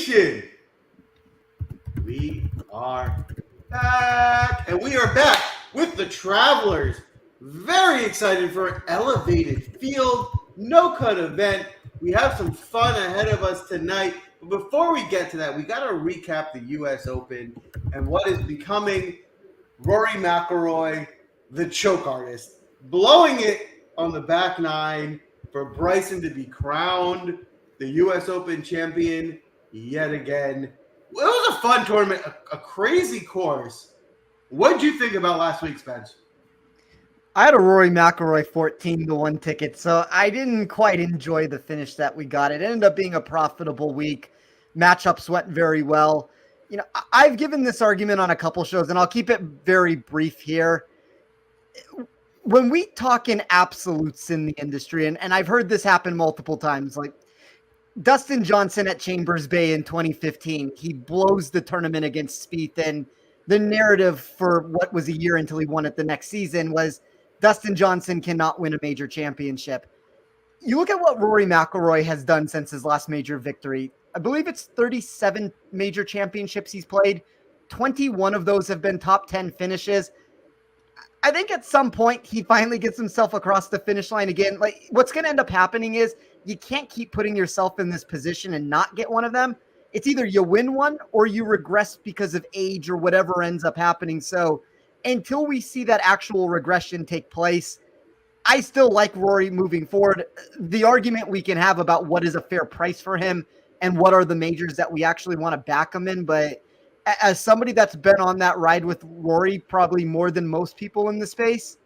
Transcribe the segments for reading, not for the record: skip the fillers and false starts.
Nation, we are back, and we are back with the Travelers. Very excited for an elevated field, no-cut event. We have some fun ahead of us tonight. But before we get to that, we got to recap the U.S. Open and what is becoming Rory McIlroy, the choke artist, blowing it on the back nine for Bryson to be crowned the U.S. Open champion yet again. It was a fun tournament, a crazy course. What did you think about last week, Spence? I had a Rory McIlroy 14-1 ticket, so I didn't quite enjoy the finish that we got. It ended up being a profitable week. Matchups went very well. You know, I've given this argument on a couple shows, and I'll keep it very brief here. When we talk in absolutes in the industry, and I've heard this happen multiple times, like Dustin Johnson at Chambers Bay in 2015, he blows the tournament against Spieth, and the narrative for what was a year until he won it the next season was Dustin Johnson cannot win a major championship. You look at what Rory McIlroy has done since his last major victory. I believe it's 37 major championships he's played. 21 of those have been top 10 finishes. I think at some point he finally gets himself across the finish line again. Like, what's going to end up happening is you can't keep putting yourself in this position and not get one of them. It's either you win one or you regress because of age or whatever ends up happening. So until we see that actual regression take place, I still like Rory moving forward. The argument we can have about what is a fair price for him and what are the majors that we actually want to back him in. But as somebody that's been on that ride with Rory probably more than most people in the space,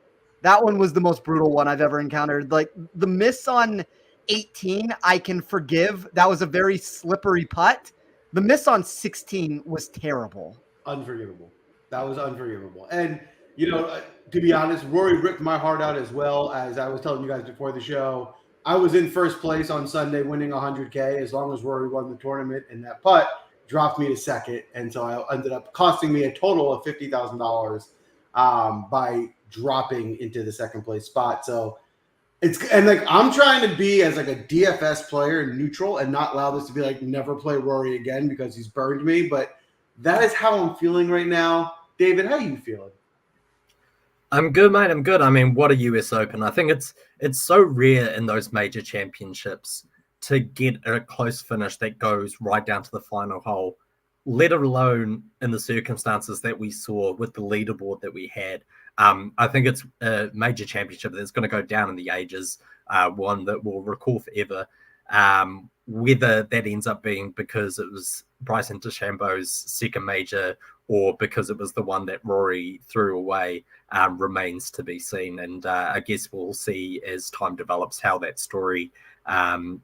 that one was the most brutal one I've ever encountered. Like the miss on 18, I can forgive. That was a very slippery putt. The miss on 16 was terrible. Unforgivable. That was unforgivable. And, you know, to be honest, Rory ripped my heart out as well. As I was telling you guys before the show, I was in first place on Sunday winning 100K as long as Rory won the tournament, and that putt dropped me to second. And so I ended up costing me a total of $50,000 by dropping into the second place spot. So I'm trying to be as like a DFS player neutral and not allow this to be like never play Rory again because he's burned me. But that is how I'm feeling right now. David, how are you feeling? I'm good, mate. I'm good. I mean, what a US Open. I think it's so rare in those major championships to get a close finish that goes right down to the final hole, let alone in the circumstances that we saw with the leaderboard that we had. I think it's a major championship that's going to go down in the ages, one that we'll recall forever. Whether that ends up being because it was Bryson DeChambeau's second major or because it was the one that Rory threw away remains to be seen. And I guess we'll see as time develops how that story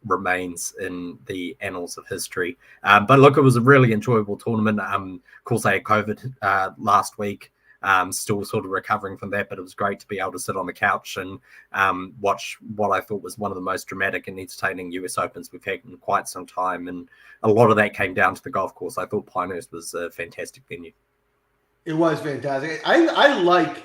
remains in the annals of history. But look, it was a really enjoyable tournament. Of course, I had COVID last week. Still sort of recovering from that, but it was great to be able to sit on the couch and watch what I thought was one of the most dramatic and entertaining US Opens we've had in quite some time. And a lot of that came down to the golf course. I thought Pinehurst was a fantastic venue. It was fantastic. I like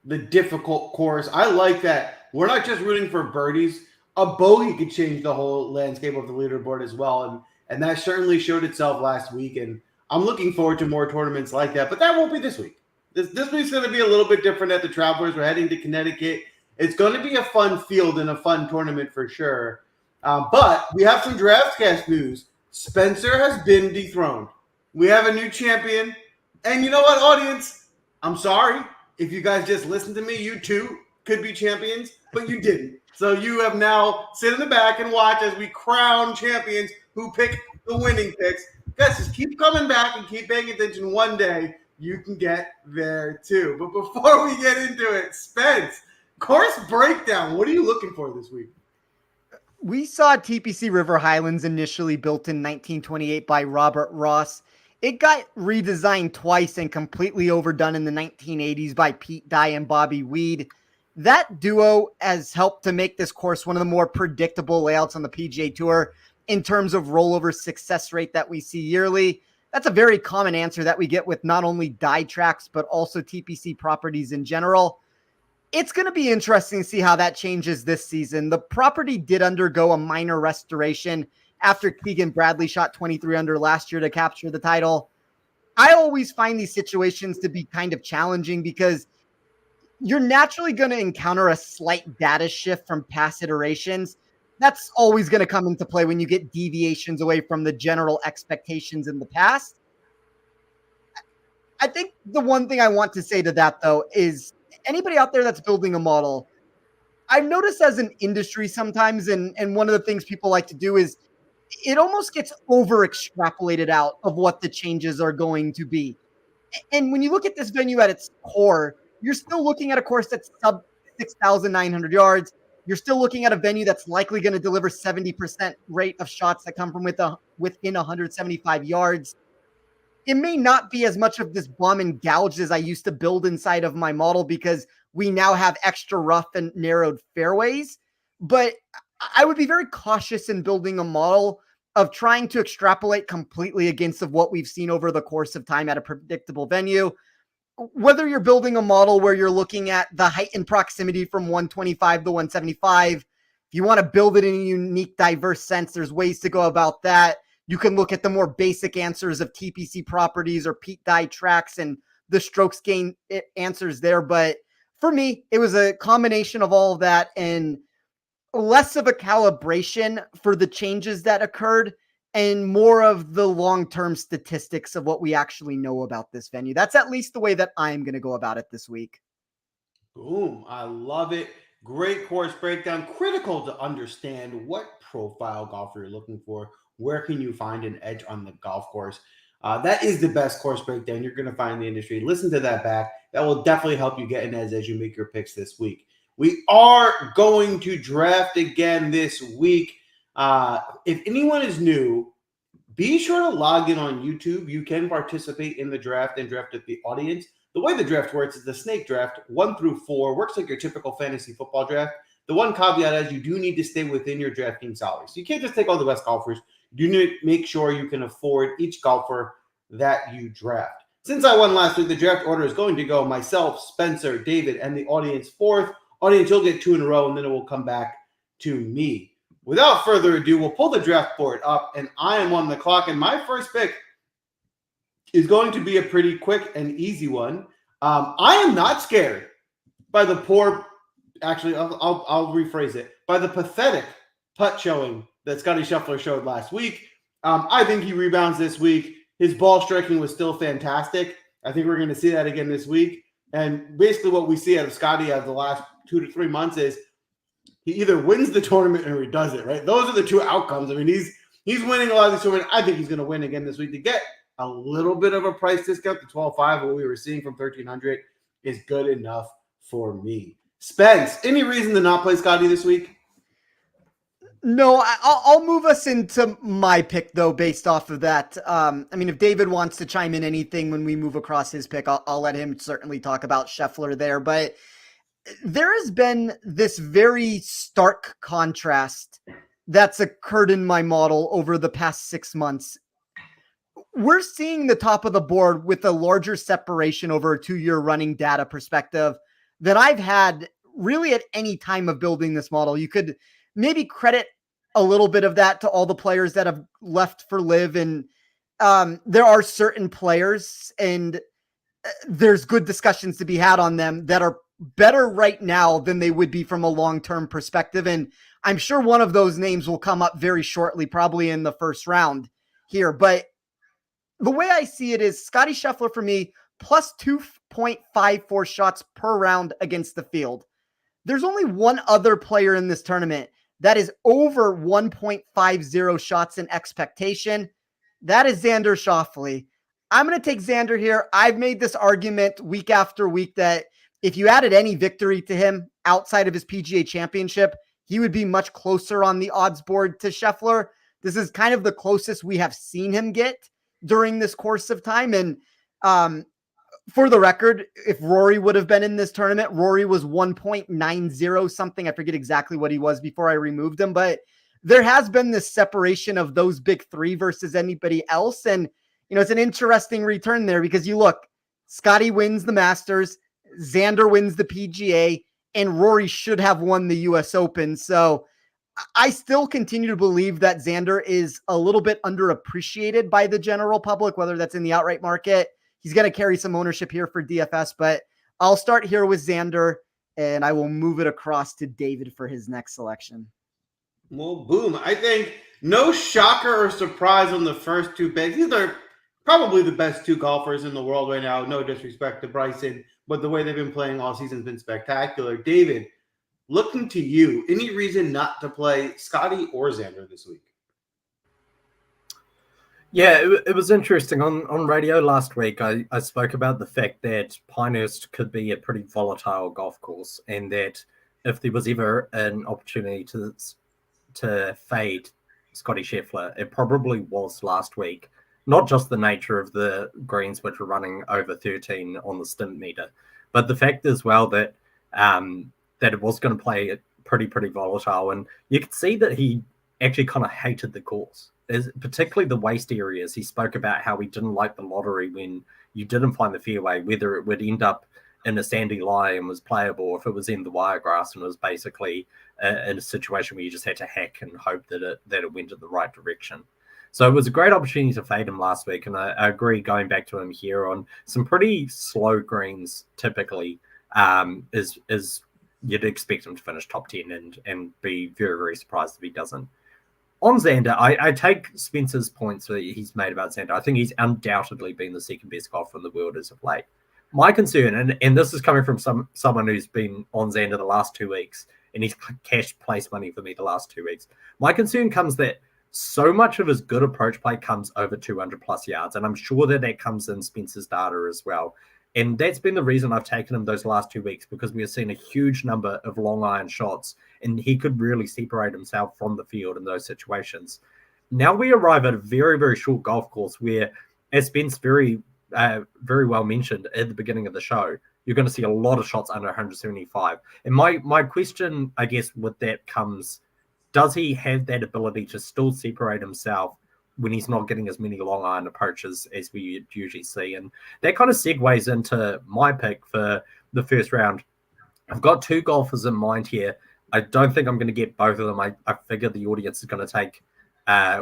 the difficult course. I like that we're not just rooting for birdies. A bogey could change the whole landscape of the leaderboard as well. And that certainly showed itself last week. And I'm looking forward to more tournaments like that. But that won't be this week. This week's going to be a little bit different at the Travelers. We're heading to Connecticut. It's going to be a fun field and a fun tournament for sure. But we have some Draftcast news. Spencer has been dethroned. We have a new champion. And you know what, audience? I'm sorry. If you guys just listened to me, you too could be champions, but you didn't. So you have now sit in the back and watch as we crown champions who pick the winning picks. Guys, just keep coming back and keep paying attention. One day you can get there too. But before we get into it, Spence, course breakdown. What are you looking for this week? We saw TPC River Highlands initially built in 1928 by Robert Ross. It got redesigned twice and completely overdone in the 1980s by Pete Dye and Bobby Weed. That duo has helped to make this course one of the more predictable layouts on the PGA Tour in terms of rollover success rate that we see yearly. That's a very common answer that we get with not only Dye tracks, but also TPC properties in general. It's going to be interesting to see how that changes this season. The property did undergo a minor restoration after Keegan Bradley shot 23 under last year to capture the title. I always find these situations to be kind of challenging because you're naturally going to encounter a slight data shift from past iterations. That's always going to come into play when you get deviations away from the general expectations in the past. I think the one thing I want to say to that, though, is anybody out there that's building a model, I've noticed as an industry sometimes, and one of the things people like to do is it almost gets over extrapolated out of what the changes are going to be. And when you look at this venue at its core, you're still looking at a course that's sub 6,900 yards. You're still looking at a venue that's likely going to deliver 70% rate of shots that come from within 175 yards. It may not be as much of this bomb and gouge as I used to build inside of my model because we now have extra rough and narrowed fairways. But I would be very cautious in building a model of trying to extrapolate completely against of what we've seen over the course of time at a predictable venue. Whether you're building a model where you're looking at the height and proximity from 125 to 175, if you want to build it in a unique, diverse sense, there's ways to go about that. You can look at the more basic answers of TPC properties or Pete Dye tracks and the strokes gain answers there. But for me, it was a combination of all of that and less of a calibration for the changes that occurred and more of the long-term statistics of what we actually know about this venue. That's at least the way that I'm going to go about it this week. Boom. I love it. Great course breakdown. Critical to understand what profile golfer you're looking for. Where can you find an edge on the golf course? That is the best course breakdown you're going to find in the industry. Listen to that back. That will definitely help you get an edge as you make your picks this week. We are going to draft again this week. If anyone is new, be sure to log in on YouTube. You can participate in the draft and draft with the audience. The way the draft works is the snake draft, 1 through 4, works like your typical fantasy football draft. The one caveat is you do need to stay within your DraftKings salary. So you can't just take all the best golfers. You need to make sure you can afford each golfer that you draft. Since I won last week, the draft order is going to go myself, Spencer, David, and the audience fourth. Audience, you'll get 2 in a row, and then it will come back to me. Without further ado, we'll pull the draft board up, and I am on the clock. And my first pick is going to be a pretty quick and easy one. I am not scared by the poor. Actually, I'll rephrase it. By the pathetic putt showing that Scottie Scheffler showed last week. I think he rebounds this week. His ball striking was still fantastic. I think we're going to see that again this week. And basically what we see out of Scottie out of the last 2 to 3 months is he either wins the tournament or he does it, right? Those are the two outcomes. I mean, he's winning a lot of these tournaments. I think he's going to win again this week. To get a little bit of a price discount to 12.5, what we were seeing from 1,300 is good enough for me. Spence, any reason to not play Scottie this week? No, I'll move us into my pick, though, based off of that. I mean, if David wants to chime in anything when we move across his pick, I'll let him certainly talk about Scheffler there. But there has been this very stark contrast that's occurred in my model over the past 6 months. We're seeing the top of the board with a larger separation over a 2-year running data perspective than I've had really at any time of building this model. You could maybe credit a little bit of that to all the players that have left for LIV. And there are certain players, and there's good discussions to be had on them that are better right now than they would be from a long-term perspective. And I'm sure one of those names will come up very shortly, probably in the first round here. But the way I see it is Scottie Scheffler for me, plus 2.54 shots per round against the field. There's only one other player in this tournament that is over 1.50 shots in expectation. That is Xander Schauffele. I'm going to take Xander here. I've made this argument week after week that if you added any victory to him outside of his PGA championship, he would be much closer on the odds board to Scheffler. This is kind of the closest we have seen him get during this course of time. And for the record, if Rory would have been in this tournament, Rory was 1.90 something. I forget exactly what he was before I removed him, but there has been this separation of those big three versus anybody else. And, you know, it's an interesting return there because you look, Scottie wins the Masters, Xander wins the PGA, and Rory should have won the US Open. So I still continue to believe that Xander is a little bit underappreciated by the general public, whether that's in the outright market. He's going to carry some ownership here for DFS, but I'll start here with Xander, and I will move it across to David for his next selection. Well, boom. I think no shocker or surprise on the first two picks. These are probably the best two golfers in the world right now. No disrespect to Bryson, but the way they've been playing all season has been spectacular. David, looking to you, any reason not to play Scotty or Xander this week? Yeah, it was interesting. On radio last week, I spoke about the fact that Pinehurst could be a pretty volatile golf course, and that if there was ever an opportunity to fade Scotty Scheffler, it probably was last week. Not just the nature of the greens, which were running over 13 on the stint meter, but the fact as well that that it was going to play pretty volatile. And you could see that he actually kind of hated the course, particularly the waste areas. He spoke about how he didn't like the lottery when you didn't find the fairway, whether it would end up in a sandy lie and was playable, or if it was in the wiregrass and was basically in a situation where you just had to hack and hope that it went in the right direction. So it was a great opportunity to fade him last week, and I agree, going back to him here on some pretty slow greens typically is you'd expect him to finish top 10 and be very surprised if he doesn't. On Xander, I take Spence's points that he's made about Xander. I think he's undoubtedly been the second best golfer in the world as of late. My concern, and this is coming from someone who's been on Xander the last 2 weeks, and he's cashed place money for me the last 2 weeks. My concern comes that so much of his good approach play comes over 200 plus yards, and I'm sure that comes in Spence's data as well. And that's been the reason I've taken him those last 2 weeks, because we have seen a huge number of long iron shots, and he could really separate himself from the field in those situations. Now we arrive at a very short golf course where, as Spence very well mentioned at the beginning of the show, you're going to see a lot of shots under 175. And my question, I guess, with that comes, does he have that ability to still separate himself when he's not getting as many long iron approaches as we usually see? And that kind of segues into my pick for the first round. I've got two golfers in mind here. I don't think I'm going to get both of them. I figure the audience is going to take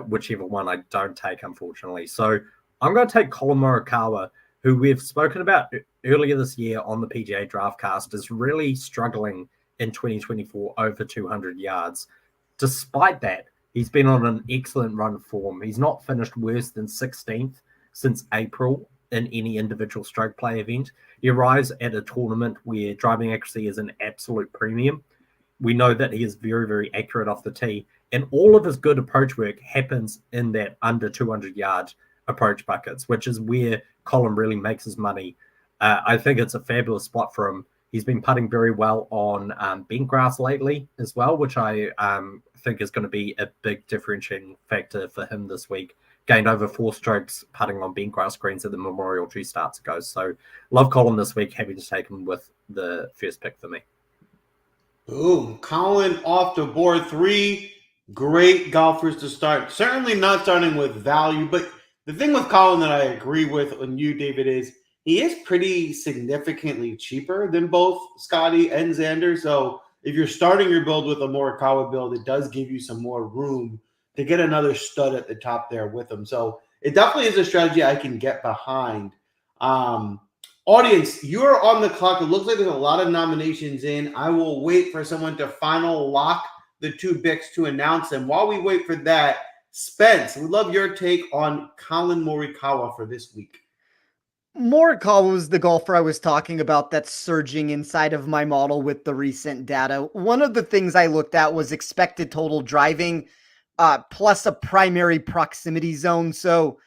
whichever one I don't take, unfortunately. So I'm going to take Colin Morikawa, who we've spoken about earlier this year on the PGA Draftcast, is really struggling in 2024 over 200 yards. Despite that, he's been on an excellent run form. He's not finished worse than 16th since April in any individual stroke play event. He arrives at a tournament where driving accuracy is an absolute premium. We know that he is very accurate off the tee, and all of his good approach work happens in that under 200 yard approach buckets, which is where Colin really makes his money. I think it's a fabulous spot for him. He's been putting very well on bent grass lately as well, which I think is going to be a big differentiating factor for him this week. Gained over 4 strokes putting on bent grass greens at the Memorial 2 starts ago. So love Colin this week. Happy to take him with the first pick for me. Boom. Colin off the board. 3 great golfers to start. Certainly not starting with value, but the thing with Colin that I agree with on you, David, is he is pretty significantly cheaper than both Scotty and Xander. So if you're starting your build with a Morikawa build, it does give you some more room to get another stud at the top there with him. So it definitely is a strategy I can get behind. Audience, you're on the clock. It looks like there's a lot of nominations in. I will wait for someone to final lock the 2 picks to announce them. While we wait for that, Spence, we love your take on Colin Morikawa for this week. Morikawa was the golfer I was talking about that's surging inside of my model with the recent data. One of the things I looked at was expected total driving plus a primary proximity zone. So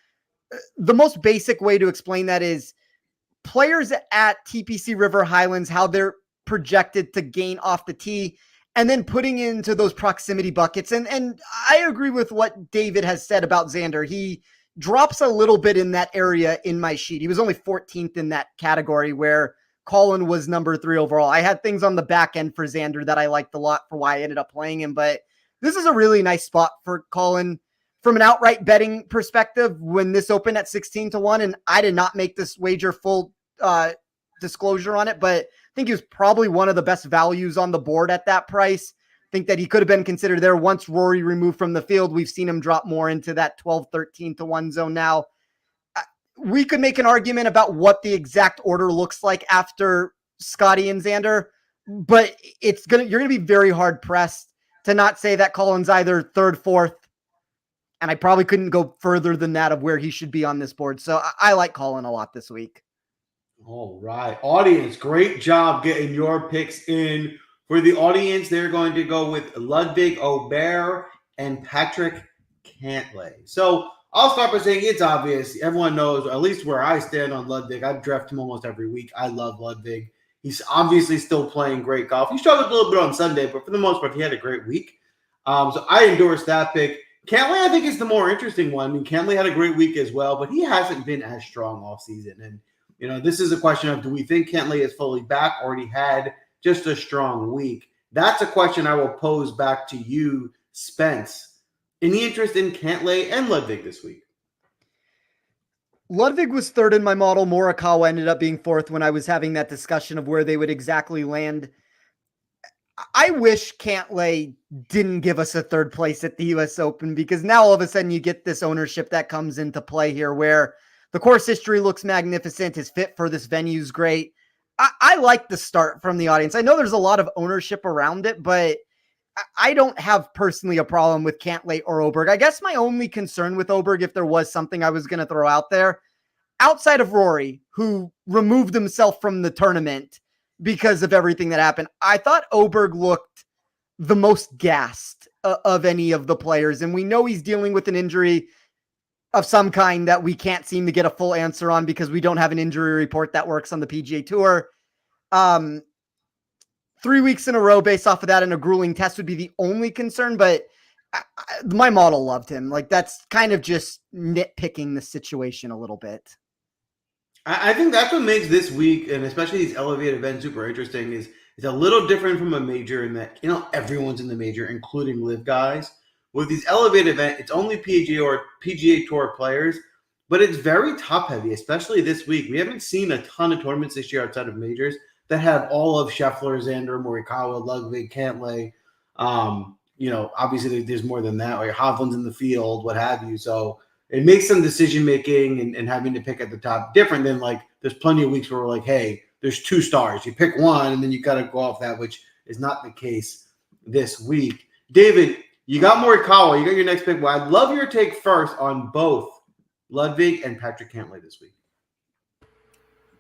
the most basic way to explain that is players at TPC River Highlands, how they're projected to gain off the tee, and then putting into those proximity buckets. And I agree with what David has said about Xander. He drops a little bit in that area in my sheet. He was only 14th in that category where Colin was number 3 overall. I had things on the back end for Xander that I liked a lot for why I ended up playing him, but this is a really nice spot for Colin from an outright betting perspective. When this opened at 16-1, and I did not make this wager full disclosure on it, but I think he was probably one of the best values on the board at that price. think that he could have been considered there once Rory removed from the field. We've seen him drop more into that 12, 13 to 1 zone now. We could make an argument about what the exact order looks like after Scotty and Xander, but you're gonna be very hard pressed to not say that Colin's either third, fourth, and I probably couldn't go further than that of where he should be on this board. So I like Colin a lot this week. All right, audience, great job getting your picks in. For the audience, they're going to go with Ludwig Aubert and Patrick Cantlay. So I'll start by saying it's obvious. Everyone knows, at least where I stand on Ludwig. I've drafted him almost every week. I love Ludwig. He's obviously still playing great golf. He struggled a little bit on Sunday, but for the most part, he had a great week. So I endorse that pick. Cantlay, I think, is the more interesting one. I mean, Cantlay had a great week as well, but he hasn't been as strong all season. And, you know, this is a question of, do we think Cantlay is fully back, or he had just a strong week? That's a question I will pose back to you, Spence. Any interest in Cantlay and Ludwig this week? Ludwig was third in my model. Morikawa ended up being fourth when I was having that discussion of where they would exactly land. I wish Cantlay didn't give us a third place at the U.S. Open, because now all of a sudden you get this ownership that comes into play here where the course history looks magnificent. His fit for this venue is great. I like the start from the audience. I know there's a lot of ownership around it, but I don't have personally a problem with Cantlay or Oberg. I guess my only concern with Oberg, if there was something I was going to throw out there, outside of Rory, who removed himself from the tournament because of everything that happened, I thought Oberg looked the most gassed of any of the players. And we know he's dealing with an injury of some kind that we can't seem to get a full answer on because we don't have an injury report that works on the PGA Tour. 3 weeks in a row based off of that and a grueling test would be the only concern, but my model loved him. Like, that's kind of just nitpicking the situation a little bit. I think that's what makes this week, and especially these elevated events, super interesting. Is it's a little different from a major in that, you know, everyone's in the major, including live guys. With these elevated events, it's only PGA or PGA Tour players, but it's very top heavy, especially this week. We haven't seen a ton of tournaments this year outside of majors that have all of Scheffler, Xander, Morikawa, Ludwig, Cantlay. You know, obviously there's more than that. Like Hovland's in the field, what have you. So it makes some decision making and having to pick at the top different than, like, there's plenty of weeks where we're like, hey, there's 2 stars. You pick one and then you got to go off that, which is not the case this week. David, you got Morikawa. You got your next pick. Well, I'd love your take first on both Ludwig and Patrick Cantlay this week.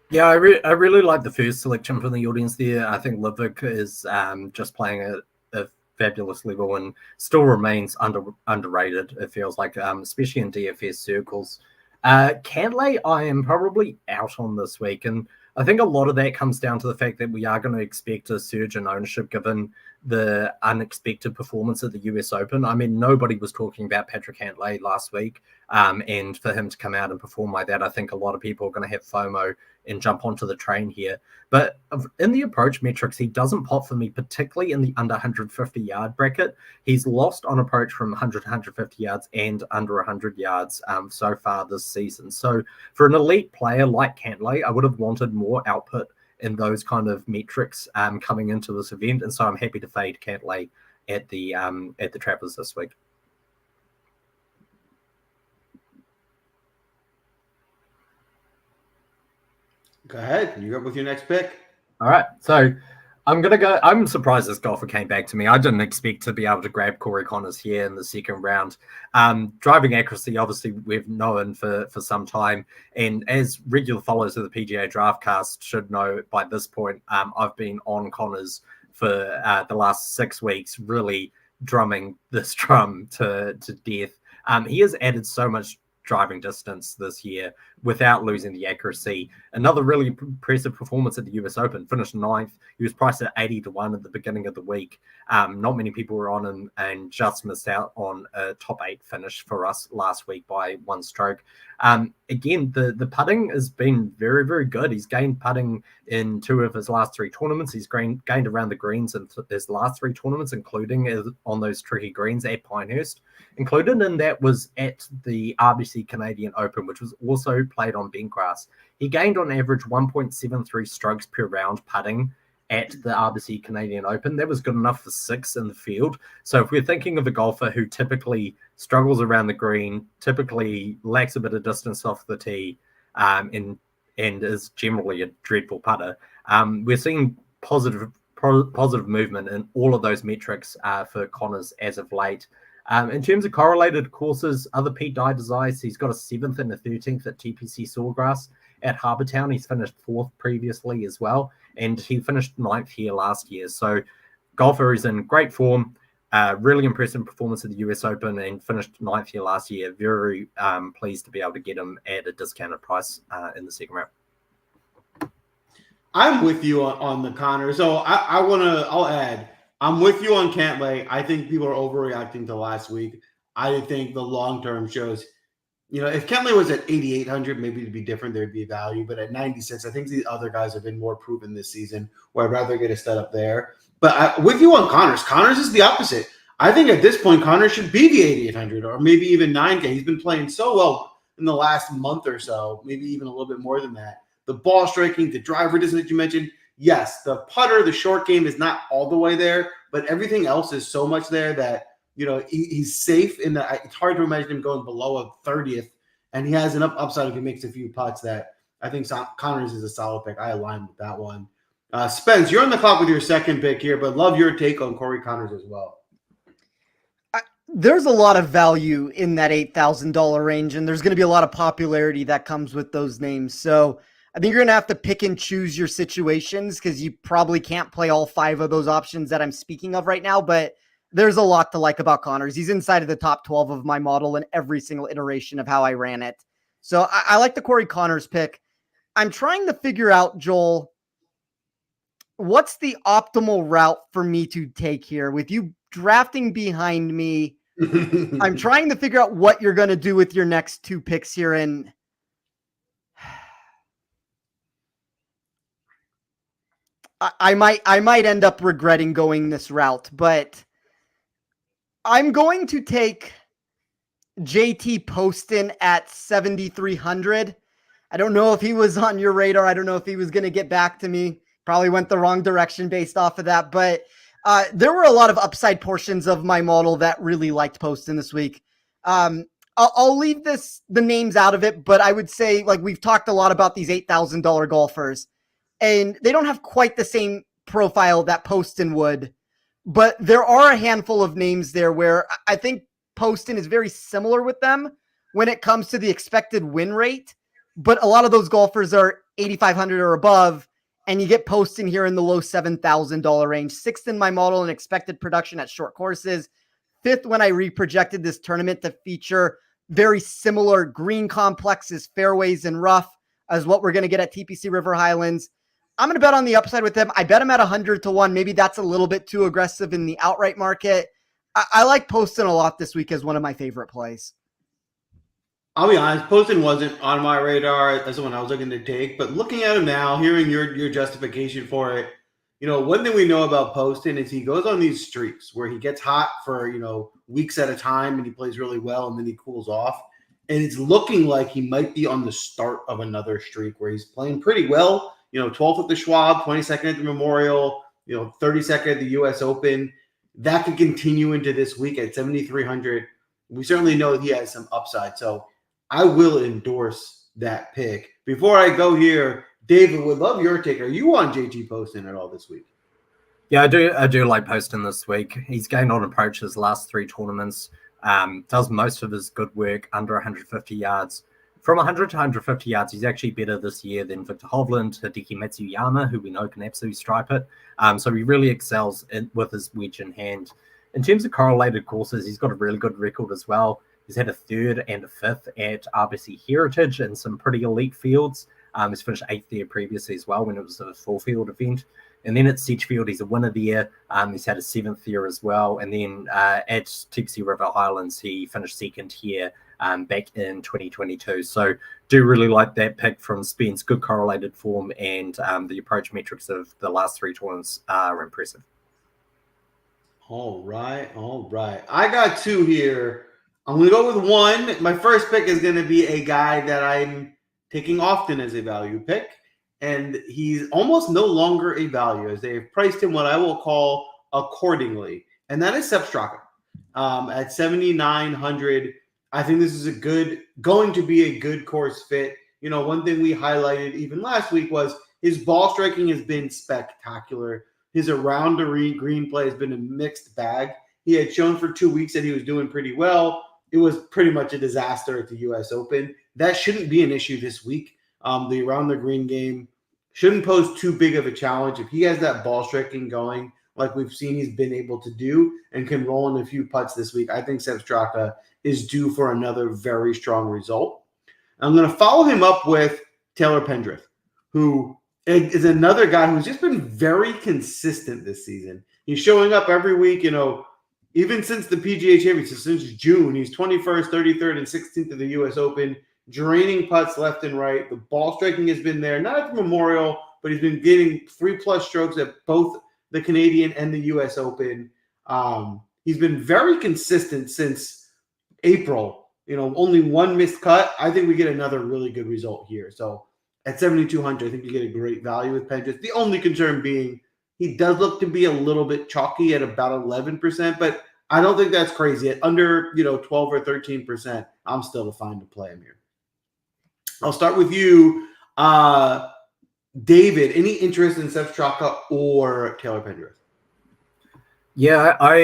Yeah, I really like the first selection from the audience there. I think Ludwig is just playing at a fabulous level and still remains underrated, it feels like, especially in DFS circles. Cantlay, I am probably out on this week, and I think a lot of that comes down to the fact that we are going to expect a surge in ownership given the unexpected performance at the US Open. I mean, nobody was talking about Patrick Cantlay last week, and for him to come out and perform like that, I think a lot of people are going to have FOMO and jump onto the train here. But in the approach metrics, he doesn't pop for me, particularly in the under 150-yard bracket. He's lost on approach from 100 to 150 yards and under 100 yards so far this season. So for an elite player like Cantlay, I would have wanted more output in those kind of metrics coming into this event. And so I'm happy to fade Cantlay at the Trappers this week. Go ahead. You go with your next pick. All right. So I'm surprised this golfer came back to me. I didn't expect to be able to grab Corey Connors here in the second round. Driving accuracy, obviously, we've known for some time. And as regular followers of the PGA Draftcast should know by this point, I've been on Connors for the last 6 weeks, really drumming this drum to death. He has added so much driving distance this year without losing the accuracy. Another really impressive performance at the US Open, finished 9th. He was priced at 80 to 1 at the beginning of the week. Not many people were on him and just missed out on a top 8 finish for us last week by 1 stroke. Again, the putting has been very, very good. He's gained putting in 2 of his last 3 tournaments. He's gained around the greens in his last 3 tournaments, including on those tricky greens at Pinehurst. Included in that was at the RBC Canadian Open, which was also played on bent grass. He gained on average 1.73 strokes per round putting at the RBC Canadian Open. That was good enough for 6 in the field. So if we're thinking of a golfer who typically struggles around the green, typically lacks a bit of distance off the tee, and is generally a dreadful putter, we're seeing positive movement in all of those metrics for Connors as of late. In terms of correlated courses, other Pete Dye desires, he's got a 7th and a 13th at TPC Sawgrass. At Harbour Town, he's finished 4th previously as well, and he finished 9th here last year. So golfer is in great form, really impressive performance at the US Open, and finished 9th here last year. Very pleased to be able to get him at a discounted price in the second round. I'm with you on the Connor. So I'll add, I'm with you on Cantlay. I think people are overreacting to last week. I think the long-term shows, if Cantlay was at 8,800, maybe it'd be different. There'd be value. But at 96, I think the other guys have been more proven this season, where I'd rather get a stud up there. But with you on Connors. Connors is the opposite. I think at this point, Connors should be the 8,800 or maybe even 9K. He's been playing so well in the last month or so, maybe even a little bit more than that. The ball striking, the driver distance that you mentioned, yes, the putter, the short game is not all the way there, but everything else is so much there that, he's safe in that. It's hard to imagine him going below a 30th, and he has enough upside if he makes a few putts that I think Connors is a solid pick. I align with that one. Spence, you're on the clock with your second pick here, but love your take on Corey Connors as well. There's a lot of value in that $8,000 range, and there's going to be a lot of popularity that comes with those names. So I think you're going to have to pick and choose your situations, because you probably can't play all 5 of those options that I'm speaking of right now, but there's a lot to like about Connors. He's inside of the top 12 of my model in every single iteration of how I ran it. So I like the Corey Connors pick. I'm trying to figure out, Joel, what's the optimal route for me to take here? With you drafting behind me, I'm trying to figure out what you're going to do with your next 2 picks here, and I might end up regretting going this route, but I'm going to take JT Poston at 7,300. I don't know if he was on your radar. I don't know if he was going to get back to me. Probably went the wrong direction based off of that, but there were a lot of upside portions of my model that really liked Poston this week. I'll leave the names out of it, but I would say, like, we've talked a lot about these $8,000 golfers, and they don't have quite the same profile that Poston would, but there are a handful of names there where I think Poston is very similar with them when it comes to the expected win rate, but a lot of those golfers are 8,500 or above, and you get Poston here in the low $7,000 range. 6th in my model in expected production at short courses. 5th when I reprojected this tournament to feature very similar green complexes, fairways, and rough as what we're going to get at TPC River Highlands. I'm going to bet on the upside with him. I bet him at 100-1. Maybe that's a little bit too aggressive in the outright market. I like Poston a lot this week as one of my favorite plays. I'll be honest, Poston wasn't on my radar as the one I was looking to take, but looking at him now, hearing your justification for it, one thing we know about Poston is he goes on these streaks where he gets hot for, weeks at a time and he plays really well and then he cools off. And it's looking like he might be on the start of another streak where he's playing pretty well. 12th at the Schwab, 22nd at the Memorial, 32nd at the U.S. Open. That could continue into this week at 7,300. We certainly know he has some upside. So I will endorse that pick. Before I go here, David, would love your take. Are you on JT Poston at all this week? Yeah, I do like Poston this week. He's gained on approach his last 3 tournaments. Does most of his good work under 150 yards. From 100 to 150 yards, he's actually better this year than Victor Hovland, Hideki Matsuyama, who we know can absolutely stripe it. So he really excels with his wedge in hand. In terms of correlated courses, he's got a really good record as well. He's had a 3rd and a 5th at RBC Heritage in some pretty elite fields. He's finished 8th there previously as well when it was a full field event. And then at Sedgefield, he's a winner there. He's had a 7th there as well. And then at TPC River Highlands, he finished 2nd here back in 2022. So do really like that pick from Spence. Good correlated form, and the approach metrics of the last 3 tournaments are impressive. All right. I got 2 here. I'm going to go with 1. My first pick is going to be a guy that I'm taking often as a value pick, and he's almost no longer a value as they've priced him what I will call accordingly, and that is Sepp Straka at 7,900. I think this is going to be a good course fit. You know, one thing we highlighted even last week was his ball striking has been spectacular. His around the green play has been a mixed bag. He had shown for 2 weeks that he was doing pretty well. It was pretty much a disaster at the U.S. Open. That shouldn't be an issue this week. The around the green game shouldn't pose too big of a challenge. If he has that ball striking going, like we've seen he's been able to do, and can roll in a few putts this week, I think Sepp Straka is due for another very strong result. I'm going to follow him up with Taylor Pendrith, who is another guy who's just been very consistent this season. He's showing up every week, you know, even since the PGA Championship, since June. He's 21st, 33rd, and 16th of the U.S. Open, draining putts left and right. The ball striking has been there, not at the Memorial, but he's been getting 3+ strokes at both the Canadian and the U.S. Open. He's been very consistent since April. You know, only one missed cut. I think we get another really good result here. So at 7,200, I think you get a great value with Pendrith. The only concern being he does look to be a little bit chalky at about 11%, but I don't think that's crazy. At under, 12 or 13%, I'm still fine to play him here. I'll start with you, David. Any interest in Sepp Straka or Taylor Pendrith? Yeah, I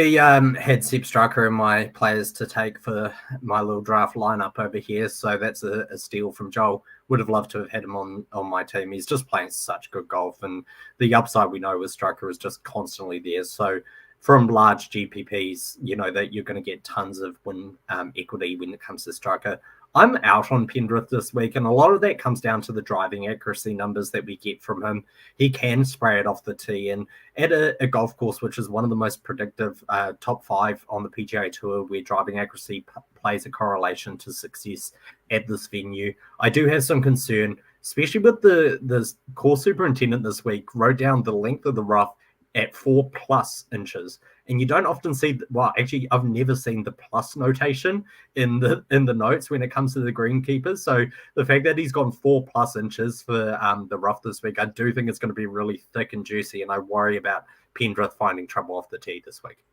had Sepp Straka in my players to take for my little draft lineup over here, so that's a steal from Joel. Would have loved to have had him on my team. He's just playing such good golf, and the upside we know with Straka is just constantly there. So from large GPPs, you know that you're going to get tons of win equity when it comes to Straka. I'm out on Pendrith this week, and a lot of that comes down to the driving accuracy numbers that we get from him. He can spray it off the tee, and at a golf course, which is one of the most predictive top 5 on the PGA Tour, where driving accuracy plays a correlation to success at this venue, I do have some concern, especially with the course superintendent this week wrote down the length of the rough at 4+ inches. And you don't often see, actually, I've never seen the plus notation in the notes when it comes to the greenkeepers. So the fact that he's gone 4+ inches for the rough this week, I do think it's going to be really thick and juicy, and I worry about Pendrith finding trouble off the tee this week.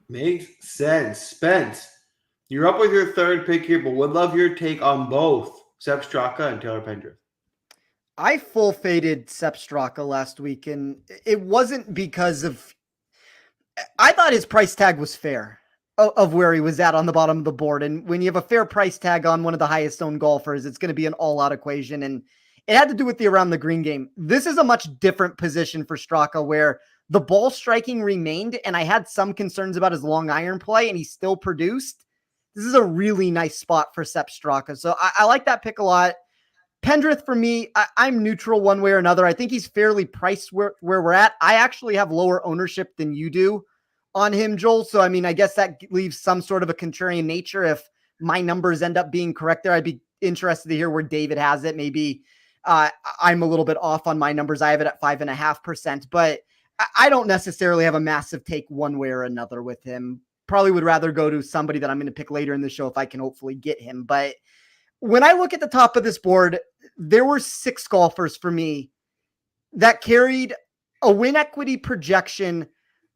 Makes sense. Spence, you're up with your third pick here, but would love your take on both Sepp Straka and Taylor Pendrith. I full faded Sepp Straka last week, and it wasn't because of... I thought his price tag was fair of where he was at on the bottom of the board. And when you have a fair price tag on one of the highest owned golfers, it's going to be an all-out equation. And it had to do with the around the green game. This is a much different position for Straka, where the ball striking remained, and I had some concerns about his long iron play, and he still produced. This is a really nice spot for Sepp Straka. So I like that pick a lot. Pendrith, for me, I'm neutral one way or another. I think he's fairly priced where we're at. I actually have lower ownership than you do on him, Joel. So, I mean, I guess that leaves some sort of a contrarian nature. If my numbers end up being correct there, I'd be interested to hear where David has it. Maybe I'm a little bit off on my numbers. I have it at 5.5%, but I don't necessarily have a massive take one way or another with him. Probably would rather go to somebody that I'm going to pick later in the show if I can hopefully get him. But when I look at the top of this board, there were 6 golfers for me that carried a win equity projection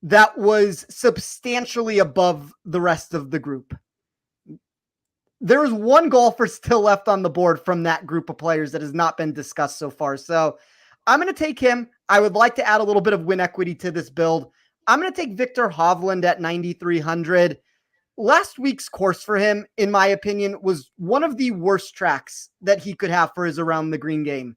that was substantially above the rest of the group. There is one golfer still left on the board from that group of players that has not been discussed so far. So I'm going to take him. I would like to add a little bit of win equity to this build. I'm going to take Viktor Hovland at 9,300. Last week's course for him, in my opinion, was one of the worst tracks that he could have for his around the green game.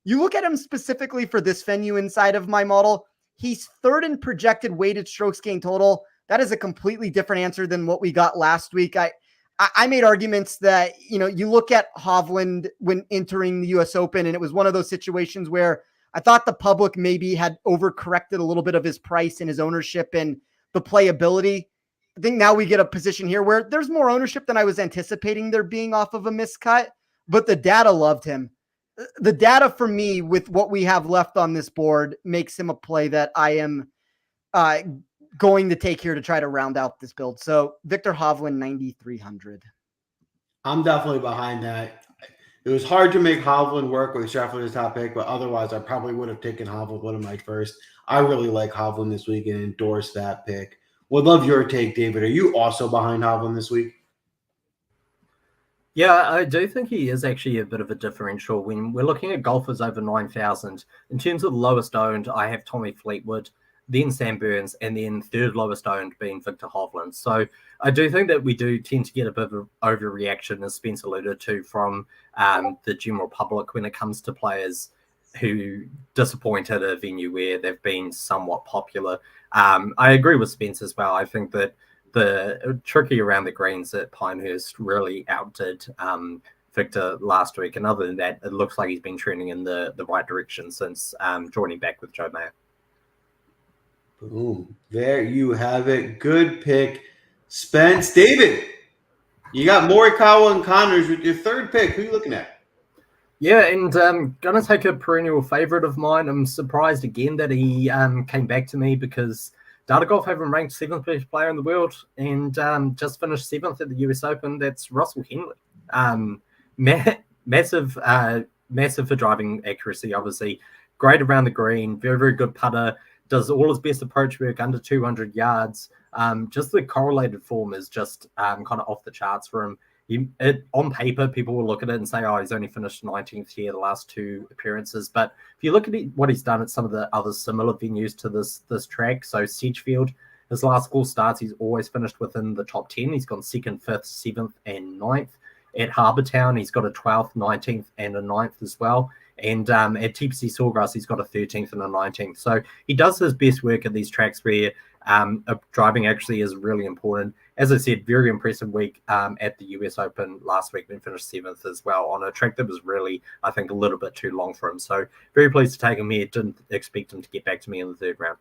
You look at him specifically for this venue inside of my model, he's third in projected weighted strokes gained total. That is a completely different answer than what we got last week. I made arguments that, you look at Hovland when entering the U.S. Open, and it was one of those situations where I thought the public maybe had overcorrected a little bit of his price and his ownership and the playability. I think now we get a position here where there's more ownership than I was anticipating there being off of a miscut, but the data loved him. The data for me with what we have left on this board makes him a play that I am going to take here to try to round out this build. So Viktor Hovland, 9,300. I'm definitely behind that. It was hard to make Hovland work with Scheffler's top pick, but otherwise I probably would have taken Hovland one of my first. I really like Hovland this week and endorse that pick. Would love your take, David. Are you also behind Hovland this week? Yeah, I do think he is actually a bit of a differential when we're looking at golfers over 9,000. In terms of the lowest owned, I have Tommy Fleetwood, then Sam Burns, and then third lowest owned being Victor Hovland. So I do think that we do tend to get a bit of an overreaction, as Spence alluded to, from the general public when it comes to players who disappoint at a venue where they've been somewhat popular. I agree with Spence as well. I think that the tricky around the greens at Pinehurst really outdid Victor last week. And other than that, it looks like he's been trending in the right direction since joining back with Joe Mayer. Boom. There you have it. Good pick, Spence. David, you got Morikawa and Connors with your third pick. Who are you looking at? Yeah, and going to take a perennial favorite of mine. I'm surprised again that he came back to me because DataGolf have him ranked 7th best player in the world and just finished 7th at the US Open. That's Russell Henley. Massive for driving accuracy, obviously. Great around the green, very, very good putter. Does all his best approach work under 200 yards. Just the correlated form is just kind of off the charts for him. On paper, people will look at it and say, oh, he's only finished 19th here the last 2 appearances. But if you look at what he's done at some of the other similar venues to this track, so Sedgefield, his last 4 starts, he's always finished within the top 10. He's gone 2nd, 5th, 7th, and 9th. At Harbour Town, he's got a 12th, 19th, and a 9th as well. And at TPC Sawgrass, he's got a 13th and a 19th. So he does his best work at these tracks where driving actually is really important. As I said, very impressive week at the US Open last week, then finished 7th as well on a track that was really, I think, a little bit too long for him. So very pleased to take him here. Didn't expect him to get back to me in the 3rd round.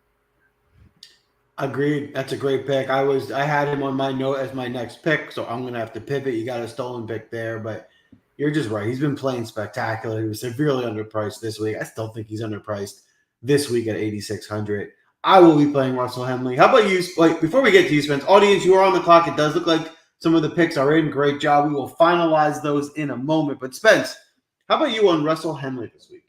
Agreed. That's a great pick. I had him on my note as my next pick, so I'm going to have to pivot. You got a stolen pick there, but you're just right. He's been playing spectacular. He was severely underpriced this week. I still think he's underpriced this week at 8,600. I will be playing Russell Henley. How about you? Like, before we get to you, Spence, audience, you are on the clock. It does look like some of the picks are in. Great job. We will finalize those in a moment. But Spence, how about you on Russell Henley this week?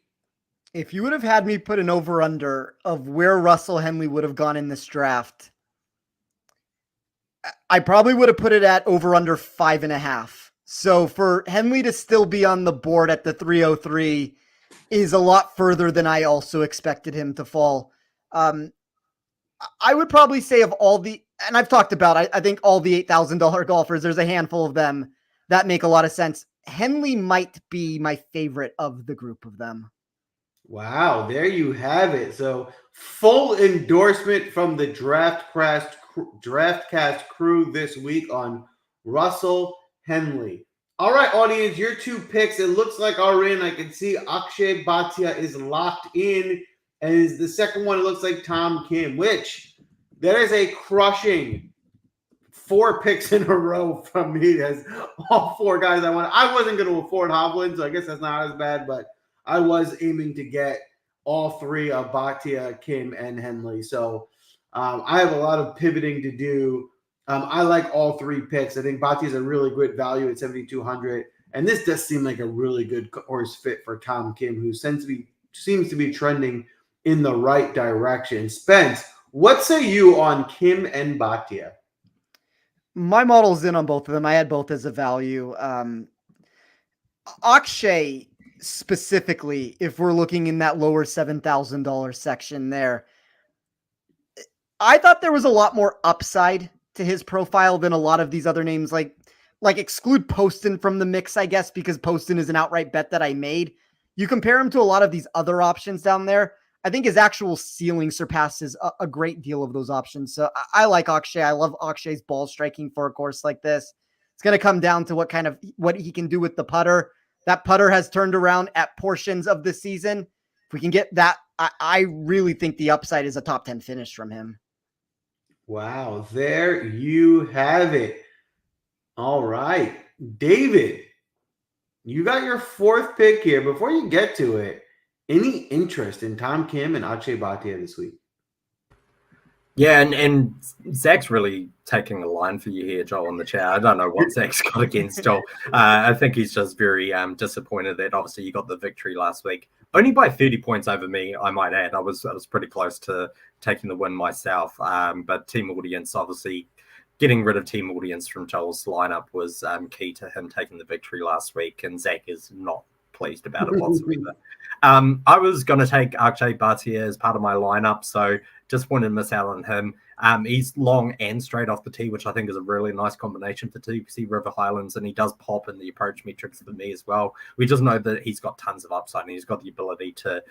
If you would have had me put an over-under of where Russell Henley would have gone in this draft, I probably would have put it at over-under 5.5. So for Henley to still be on the board at the 303 is a lot further than I also expected him to fall. I would probably say of all the, and I've talked about, I think all the $8,000 golfers, there's a handful of them that make a lot of sense. Henley might be my favorite of the group of them. Wow, there you have it. So full endorsement from the Draftcast crew this week on Russell Henley. All right, audience, your 2 picks, it looks like are in. I can see Akshay Bhatia is locked in. And is the second one, it looks like Tom Kim, which there is a crushing 4 picks in a row from me. That's all 4 guys I wanted. I wasn't going to afford Hovland, so I guess that's not as bad, but I was aiming to get all 3 of Bhatia, Kim, and Henley. So I have a lot of pivoting to do. I like all 3 picks. I think Bhatia is a really good value at 7,200. And this does seem like a really good horse fit for Tom Kim, who seems to be trending in the right direction. Spence, what say you on Kim and Bhatia? My model's in on both of them. I had both as a value. Akshay specifically, if we're looking in that lower $7,000 section there, I thought there was a lot more upside to his profile than a lot of these other names. Like exclude Poston from the mix, I guess, because Poston is an outright bet that I made. You compare him to a lot of these other options down there, I think his actual ceiling surpasses a great deal of those options. So I like Akshay. I love Akshay's ball striking for a course like this. It's going to come down to what he can do with the putter. That putter has turned around at portions of the season. If we can get that, I really think the upside is a top 10 finish from him. Wow, there you have it. All right, David, you got your 4th pick here. Before you get to it, any interest in Tom Kim and Akshay Bhatia this week? Yeah, and Zach's really taking a line for you here, Joel, in the chat. I don't know what Zach's got against Joel. I think he's just very disappointed that obviously you got the victory last week. Only by 30 points over me, I might add. I was pretty close to taking the win myself. But team audience, obviously, getting rid of team audience from Joel's lineup was key to him taking the victory last week, and Zach is not pleased about it whatsoever. I was going to take Akshay Bhatia as part of my lineup, so just wanted to miss out on him. He's long and straight off the tee, which I think is a really nice combination for TPC River Highlands, and he does pop in the approach metrics for me as well. We just know that he's got tons of upside, and he's got the ability to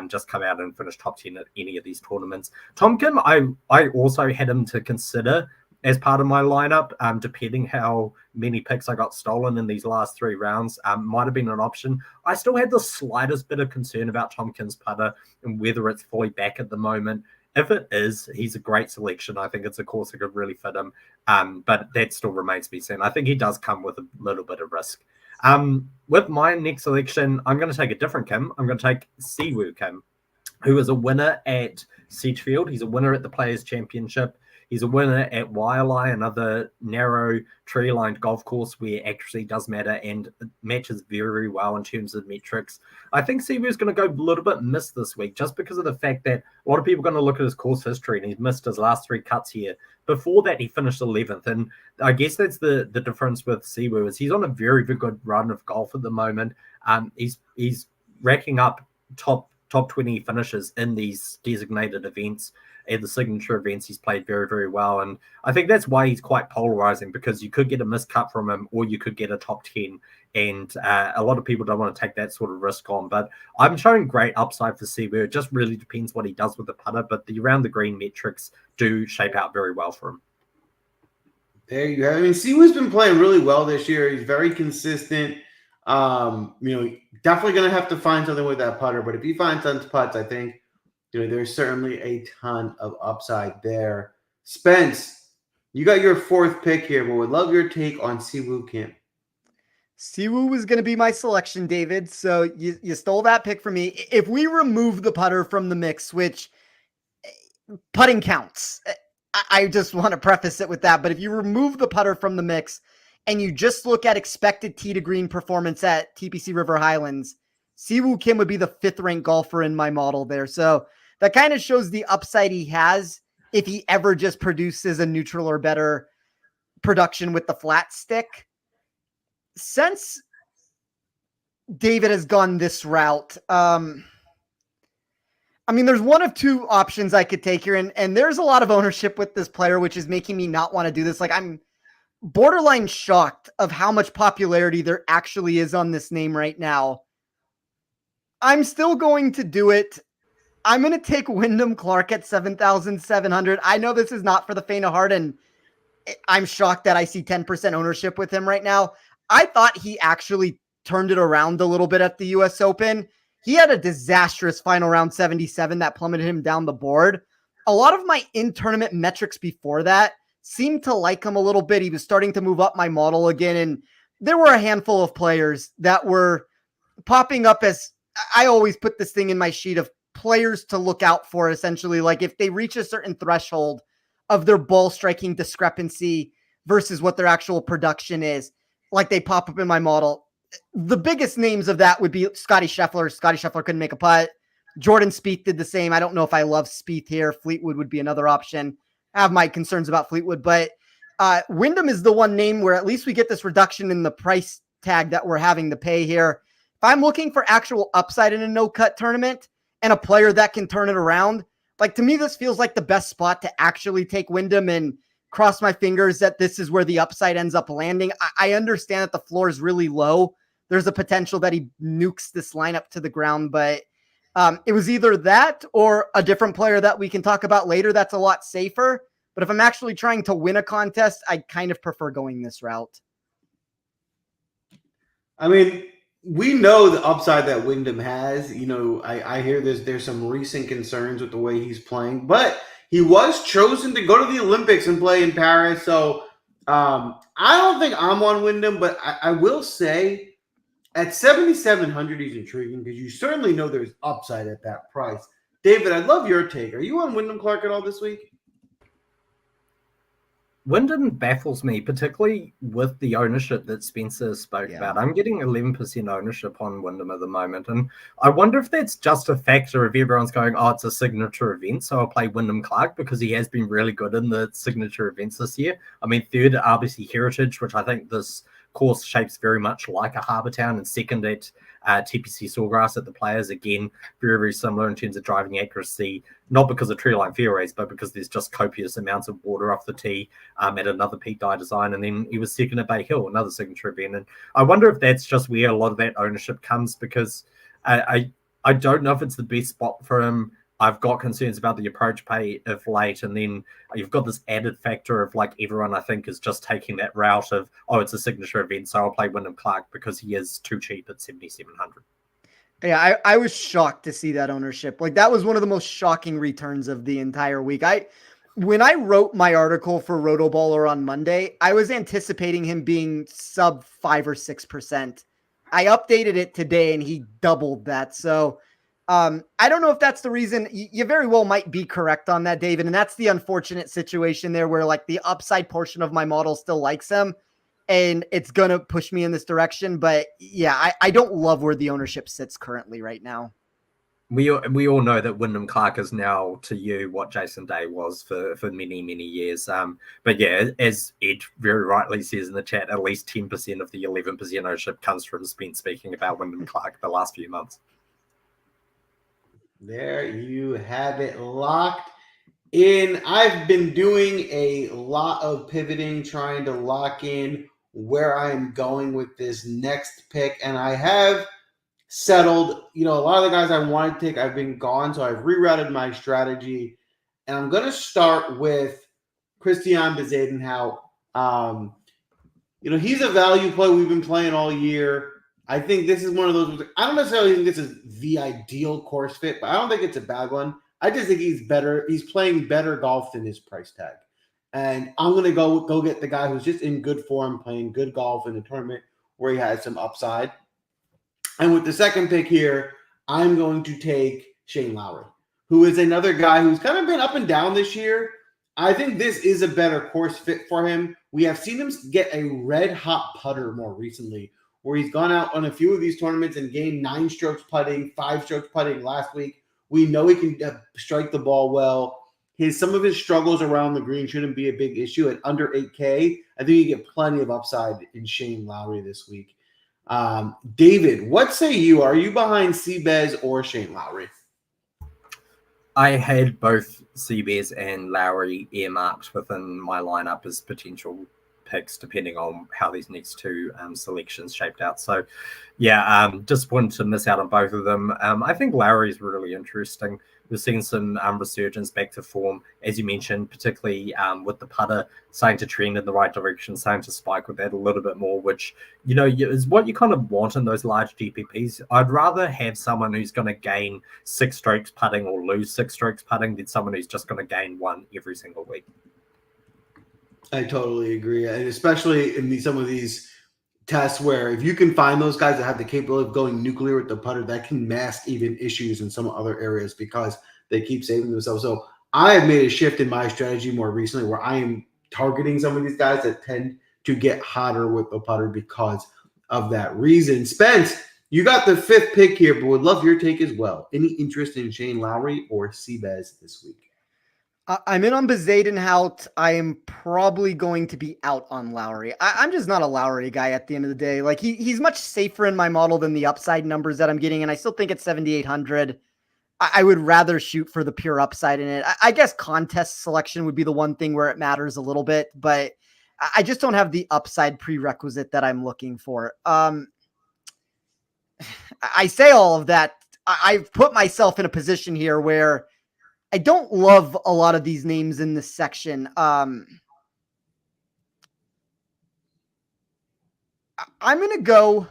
just come out and finish top 10 at any of these tournaments. Tom Kim, I also had him to consider as part of my lineup, depending how many picks I got stolen in these last 3 rounds, might have been an option. I still had the slightest bit of concern about Tom Kim's putter and whether it's fully back at the moment. If it is, he's a great selection. I think it's a course that could really fit him, but that still remains to be seen. I think he does come with a little bit of risk. With my next selection, I'm going to take a different Kim. I'm going to take Siwoo Kim, who is a winner at Sedgefield. He's a winner at the Players' Championship. He's a winner at Wailea, another narrow tree-lined golf course where accuracy does matter and it matches very well in terms of metrics. I think Siwoo is going to go a little bit missed this week just because of the fact that a lot of people are going to look at his course history and he's missed his last 3 cuts here. Before that, he finished 11th, and I guess that's the difference with Siwoo is he's on a very, very good run of golf at the moment. He's racking up top 20 finishes in these designated events. At the signature events, he's played very, very well. And I think that's why he's quite polarizing, because you could get a miscut from him or you could get a top 10. And a lot of people don't want to take that sort of risk on. But I'm showing great upside for Siwoo. It just really depends what he does with the putter. But the around the green metrics do shape out very well for him. There you go. I mean, Siwoo's been playing really well this year. He's very consistent. Definitely going to have to find something with that putter. But if he finds tons of putts, I think there's certainly a ton of upside there. Spence, you got your 4th pick here, but would love your take on Siwoo Kim. Siwoo was going to be my selection, David. So you stole that pick from me. If we remove the putter from the mix, which putting counts, I just want to preface it with that. But if you remove the putter from the mix and you just look at expected tee to green performance at TPC River Highlands, Siwoo Kim would be the 5th ranked golfer in my model there. So that kind of shows the upside he has if he ever just produces a neutral or better production with the flat stick. Since David has gone this route, there's one of 2 options I could take here, and there's a lot of ownership with this player, which is making me not want to do this. Like, I'm borderline shocked of how much popularity there actually is on this name right now. I'm still going to do it. I'm going to take Wyndham Clark at 7,700. I know this is not for the faint of heart, and I'm shocked that I see 10% ownership with him right now. I thought he actually turned it around a little bit at the U.S. Open. He had a disastrous final round 77 that plummeted him down the board. A lot of my in-tournament metrics before that seemed to like him a little bit. He was starting to move up my model again, and there were a handful of players that were popping up as, I always put this thing in my sheet of players to look out for, essentially. Like, if they reach a certain threshold of their ball striking discrepancy versus what their actual production is, like, they pop up in my model. The biggest names of that would be Scotty Scheffler. Scotty Scheffler couldn't make a putt. Jordan Spieth did the same. I don't know if I love Spieth here. Fleetwood would be another option. I have my concerns about Fleetwood, but Wyndham is the one name where at least we get this reduction in the price tag that we're having to pay here. If I'm looking for actual upside in a no-cut tournament and a player that can turn it around, like, to me, this feels like the best spot to actually take Wyndham and cross my fingers that this is where the upside ends up landing. I understand that the floor is really low. There's a potential that he nukes this lineup to the ground, but it was either that or a different player that we can talk about later that's a lot safer. But if I'm actually trying to win a contest, I kind of prefer going this route. I mean, we know the upside that Wyndham has. I hear there's some recent concerns with the way he's playing, but he was chosen to go to the Olympics and play in Paris. So I don't think I'm on Wyndham, but I will say at 7,700, he's intriguing because you certainly know there's upside at that price. David, I'd love your take. Are you on Wyndham Clark at all this week? Wyndham baffles me, particularly with the ownership that Spencer spoke about. I'm getting 11% ownership on Wyndham at the moment. And I wonder if that's just a factor of everyone's going, oh, it's a signature event, so I'll play Wyndham Clark because he has been really good in the signature events this year. I mean, third at RBC Heritage, which I think this course shapes very much like a Harbour Town, and second at TPC Sawgrass at the Players. Again, very, very similar in terms of driving accuracy, not because of tree line fairways, but because there's just copious amounts of water off the tee at another peak dye design. And then he was second at Bay Hill, another signature event. And I wonder if that's just where a lot of that ownership comes, because I don't know if it's the best spot for him. I've got concerns about the approach pay of late, and then you've got this added factor of like everyone I think is just taking that route of, oh, it's a signature event, so I'll play Wyndham Clark because he is too cheap at 7,700. Yeah, I was shocked to see that ownership. Like, that was one of the most shocking returns of the entire week. When I wrote my article for Rotoballer on Monday, I was anticipating him being sub 5 or 6%. I updated it today and he doubled that. So I don't know if that's the reason. You very well might be correct on that, David. And that's the unfortunate situation there where like the upside portion of my model still likes him and it's going to push me in this direction. But yeah, I don't love where the ownership sits currently right now. We all know that Wyndham Clark is now to you what Jason Day was for many, many years. But yeah, as Ed very rightly says in the chat, at least 10% of the 11% ownership comes from Spence speaking about Wyndham Clark the last few months. There you have it, locked in. I've been doing a lot of pivoting, trying to lock in where I'm going with this next pick, and I have settled. A lot of the guys I wanted to take, I've been gone, so I've rerouted my strategy, and I'm going to start with Christian Bezuidenhout. He's a value play we've been playing all year. I think this is one of those. I don't necessarily think this is the ideal course fit, but I don't think it's a bad one. I just think he's better. He's playing better golf than his price tag. And I'm going to go get the guy who's just in good form, playing good golf in a tournament where he has some upside. And with the second pick here, I'm going to take Shane Lowry, who is another guy who's kind of been up and down this year. I think this is a better course fit for him. We have seen him get a red-hot putter more recently, where he's gone out on a few of these tournaments and gained 9 strokes putting, 5 strokes putting last week. We know he can strike the ball well. Some of his struggles around the green shouldn't be a big issue. At under 8K, I think you get plenty of upside in Shane Lowry this week. David, what say you? Are you behind Seabez or Shane Lowry? I had both Seabez and Lowry earmarked within my lineup as potential picks, depending on how these next two selections shaped out. So, yeah, disappointed to miss out on both of them. I think Lowry is really interesting. We're seeing some resurgence back to form, as you mentioned, particularly with the putter starting to trend in the right direction, starting to spike with that a little bit more, which, is what you kind of want in those large GPPs. I'd rather have someone who's going to gain 6 strokes putting or lose 6 strokes putting than someone who's just going to gain 1 every single week. I totally agree. And especially in some of these tests where if you can find those guys that have the capability of going nuclear with the putter, that can mask even issues in some other areas because they keep saving themselves. So I have made a shift in my strategy more recently where I am targeting some of these guys that tend to get hotter with the putter because of that reason. Spence, you got the 5th pick here, but would love your take as well. Any interest in Shane Lowry or Seabez this week? I'm in on Bezuidenhout. I am probably going to be out on Lowry. I'm just not a Lowry guy at the end of the day. Like he's much safer in my model than the upside numbers that I'm getting, and I still think at 7,800, I would rather shoot for the pure upside in it. I guess contest selection would be the one thing where it matters a little bit, but I just don't have the upside prerequisite that I'm looking for. I say all of that. I've put myself in a position here where I don't love a lot of these names in this section. I'm going to go.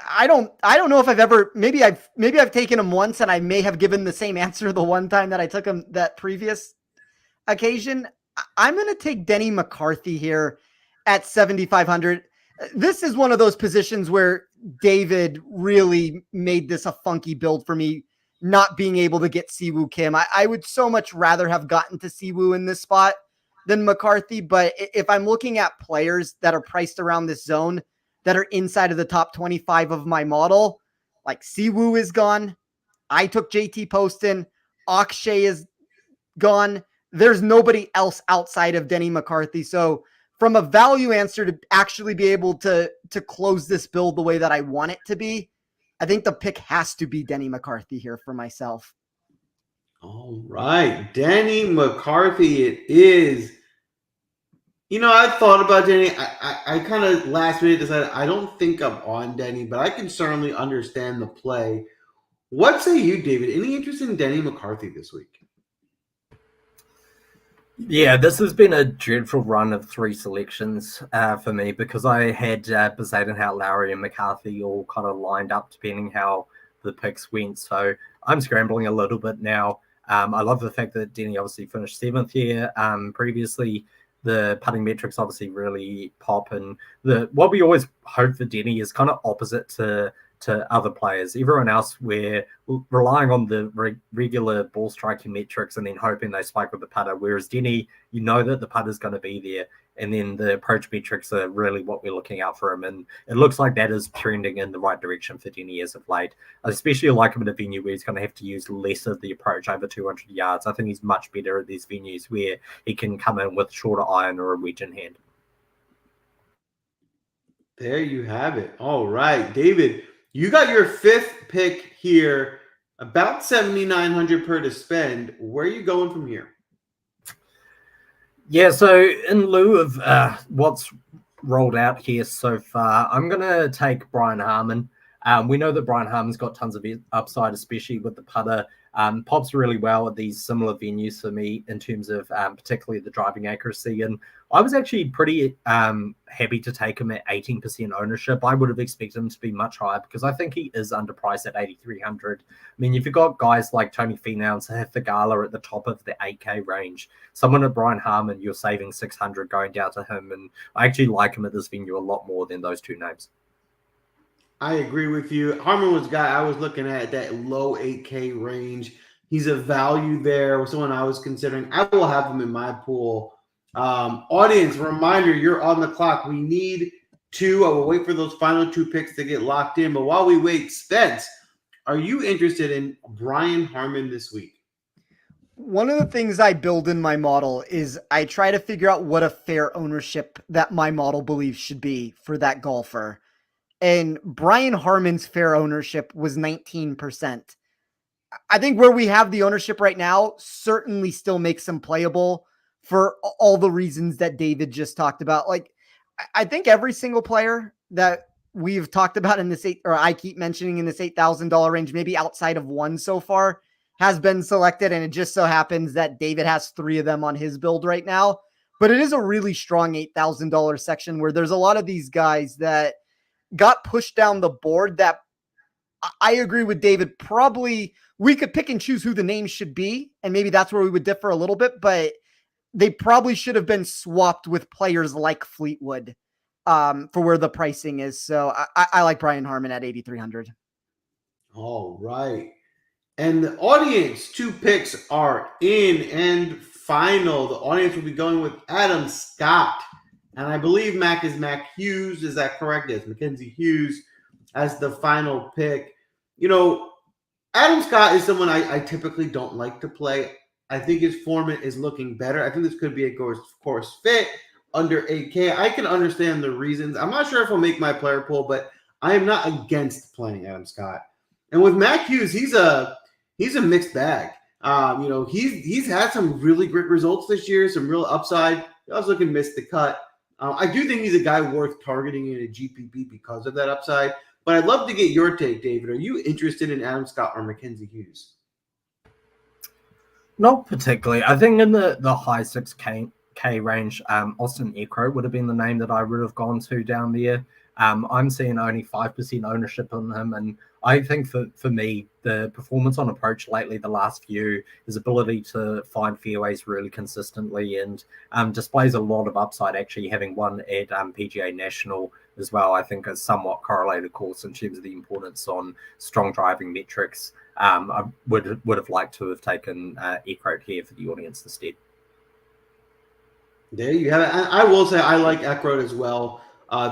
I don't know if I've ever, maybe I've taken him once and I may have given the same answer the one time that I took him that previous occasion. I'm going to take Denny McCarthy here at 7,500. This is one of those positions where David really made this a funky build for me, not being able to get Siwoo Kim. I would so much rather have gotten to Siwoo in this spot. than McCarthy. But if I'm looking at players that are priced around this zone that are inside of the top 25 of my model, like Siwoo is gone. I took JT Poston. Akshay is gone. There's nobody else outside of Denny McCarthy. So from a value answer to actually be able to close this build the way that I want it to be, I think the pick has to be Denny McCarthy here for myself. All right. Denny McCarthy it is. I thought about Denny. I kind of last minute decided I don't think I'm on Denny, but I can certainly understand the play. What say you, David? Any interest in Denny McCarthy this week? Yeah, this has been a dreadful run of 3 selections for me because I had Bezadenhout, Lowry, and McCarthy all kind of lined up depending how the picks went. So I'm scrambling a little bit now. I love the fact that Denny obviously finished 7th here. Previously, the putting metrics obviously really pop, and what we always hope for Denny is kind of opposite to other players. Everyone else, we're relying on the regular ball striking metrics and then hoping they spike with the putter. Whereas Denny, you know that the putter's going to be there, and then the approach metrics are really what we're looking out for him. And it looks like that is trending in the right direction for Denny as of late. I especially like him in a venue where he's going to have to use less of the approach over 200 yards. I think he's much better at these venues where he can come in with shorter iron or a wedge in hand. There you have it. All right, David. You got your 5th pick here, about 7,900 per to spend. Where are you going from here? Yeah, so in lieu of what's rolled out here so far, I'm going to take Brian Harman. We know that Brian Harman's got tons of upside, especially with the putter. Pops really well at these similar venues for me in terms of particularly the driving accuracy. And I was actually pretty happy to take him at 18% ownership. I would have expected him to be much higher because I think he is underpriced at 8,300. I mean, if you've got guys like Tony Finau and Sahith Theegala at the top of the 8K range, someone at Brian Harman, you're saving 600 going down to him. And I actually like him at this venue a lot more than those 2 names. I agree with you. Harman was a guy I was looking at that low 8K range. He's a value there. Someone I was considering. I will have him in my pool. Audience, reminder, you're on the clock. We need 2. I will wait for those final 2 picks to get locked in. But while we wait, Spence, are you interested in Brian Harman this week? One of the things I build in my model is I try to figure out what a fair ownership that my model believes should be for that golfer. And Brian Harman's fair ownership was 19%. I think where we have the ownership right now certainly still makes him playable for all the reasons that David just talked about. Like, I think every single player that we've talked about in this I keep mentioning in this $8,000 range, maybe outside of one so far, has been selected. And it just so happens that David has 3 of them on his build right now. But it is a really strong $8,000 section where there's a lot of these guys that got pushed down the board that I agree with David. Probably we could pick and choose who the names should be, and maybe that's where we would differ a little bit, but they probably should have been swapped with players like Fleetwood for where the pricing is. So I like Brian Harman at 8,300. All right. And the audience, 2 picks are in and final. The audience will be going with Adam Scott. And I believe Mac is Mac Hughes. Is that correct? Yes, Mackenzie Hughes as the final pick. Adam Scott is someone I typically don't like to play. I think his form is looking better. I think this could be a course fit under 8K. I can understand the reasons. I'm not sure if I'll make my player pool, but I am not against playing Adam Scott. And with Mac Hughes, he's a mixed bag. He's had some really great results this year, some real upside. He also can miss the cut. I do think he's a guy worth targeting in a GPP because of that upside. But I'd love to get your take, David. Are you interested in Adam Scott or Mackenzie Hughes? Not particularly. I think in the high 6K range, Austin Eckroat would have been the name that I would have gone to down there. I'm seeing only 5% ownership on him, and I think for me, the performance on approach lately, the last few, his ability to find fairways really consistently and displays a lot of upside, actually having won at PGA National as well, I think is somewhat correlated, of course, in terms of the importance on strong driving metrics. I would have liked to have taken Eckroat here for the audience instead. There you have it. I will say I like Eckroat as well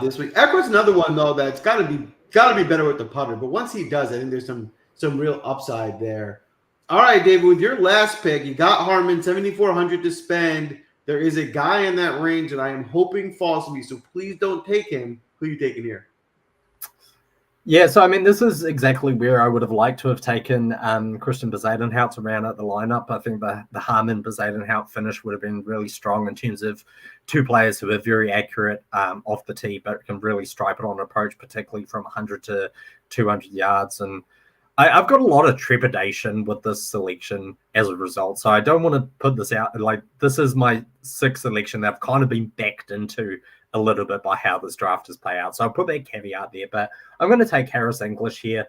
this week. Eckroat's another one though that's got to be better with the putter. But once he does, I think there's some real upside there. All right, David, with your last pick, you got Harman 7,400 to spend. There is a guy in that range that I am hoping falls to me, so please don't take him. Who are you taking here? Yeah, so I mean, this is exactly where I would have liked to have taken Christian Bezuidenhout to round out the lineup. I think the Harman Bezuidenhout finish would have been really strong in terms of two players who are very accurate off the tee, but can really stripe it on approach, particularly from 100 to 200 yards. And I've got a lot of trepidation with this selection as a result. So I don't want to put this out. Like, this is my sixth selection that I've kind of been backed into a little bit by how this draft has played out. So I'll put that caveat there, but I'm going to take Harris English here.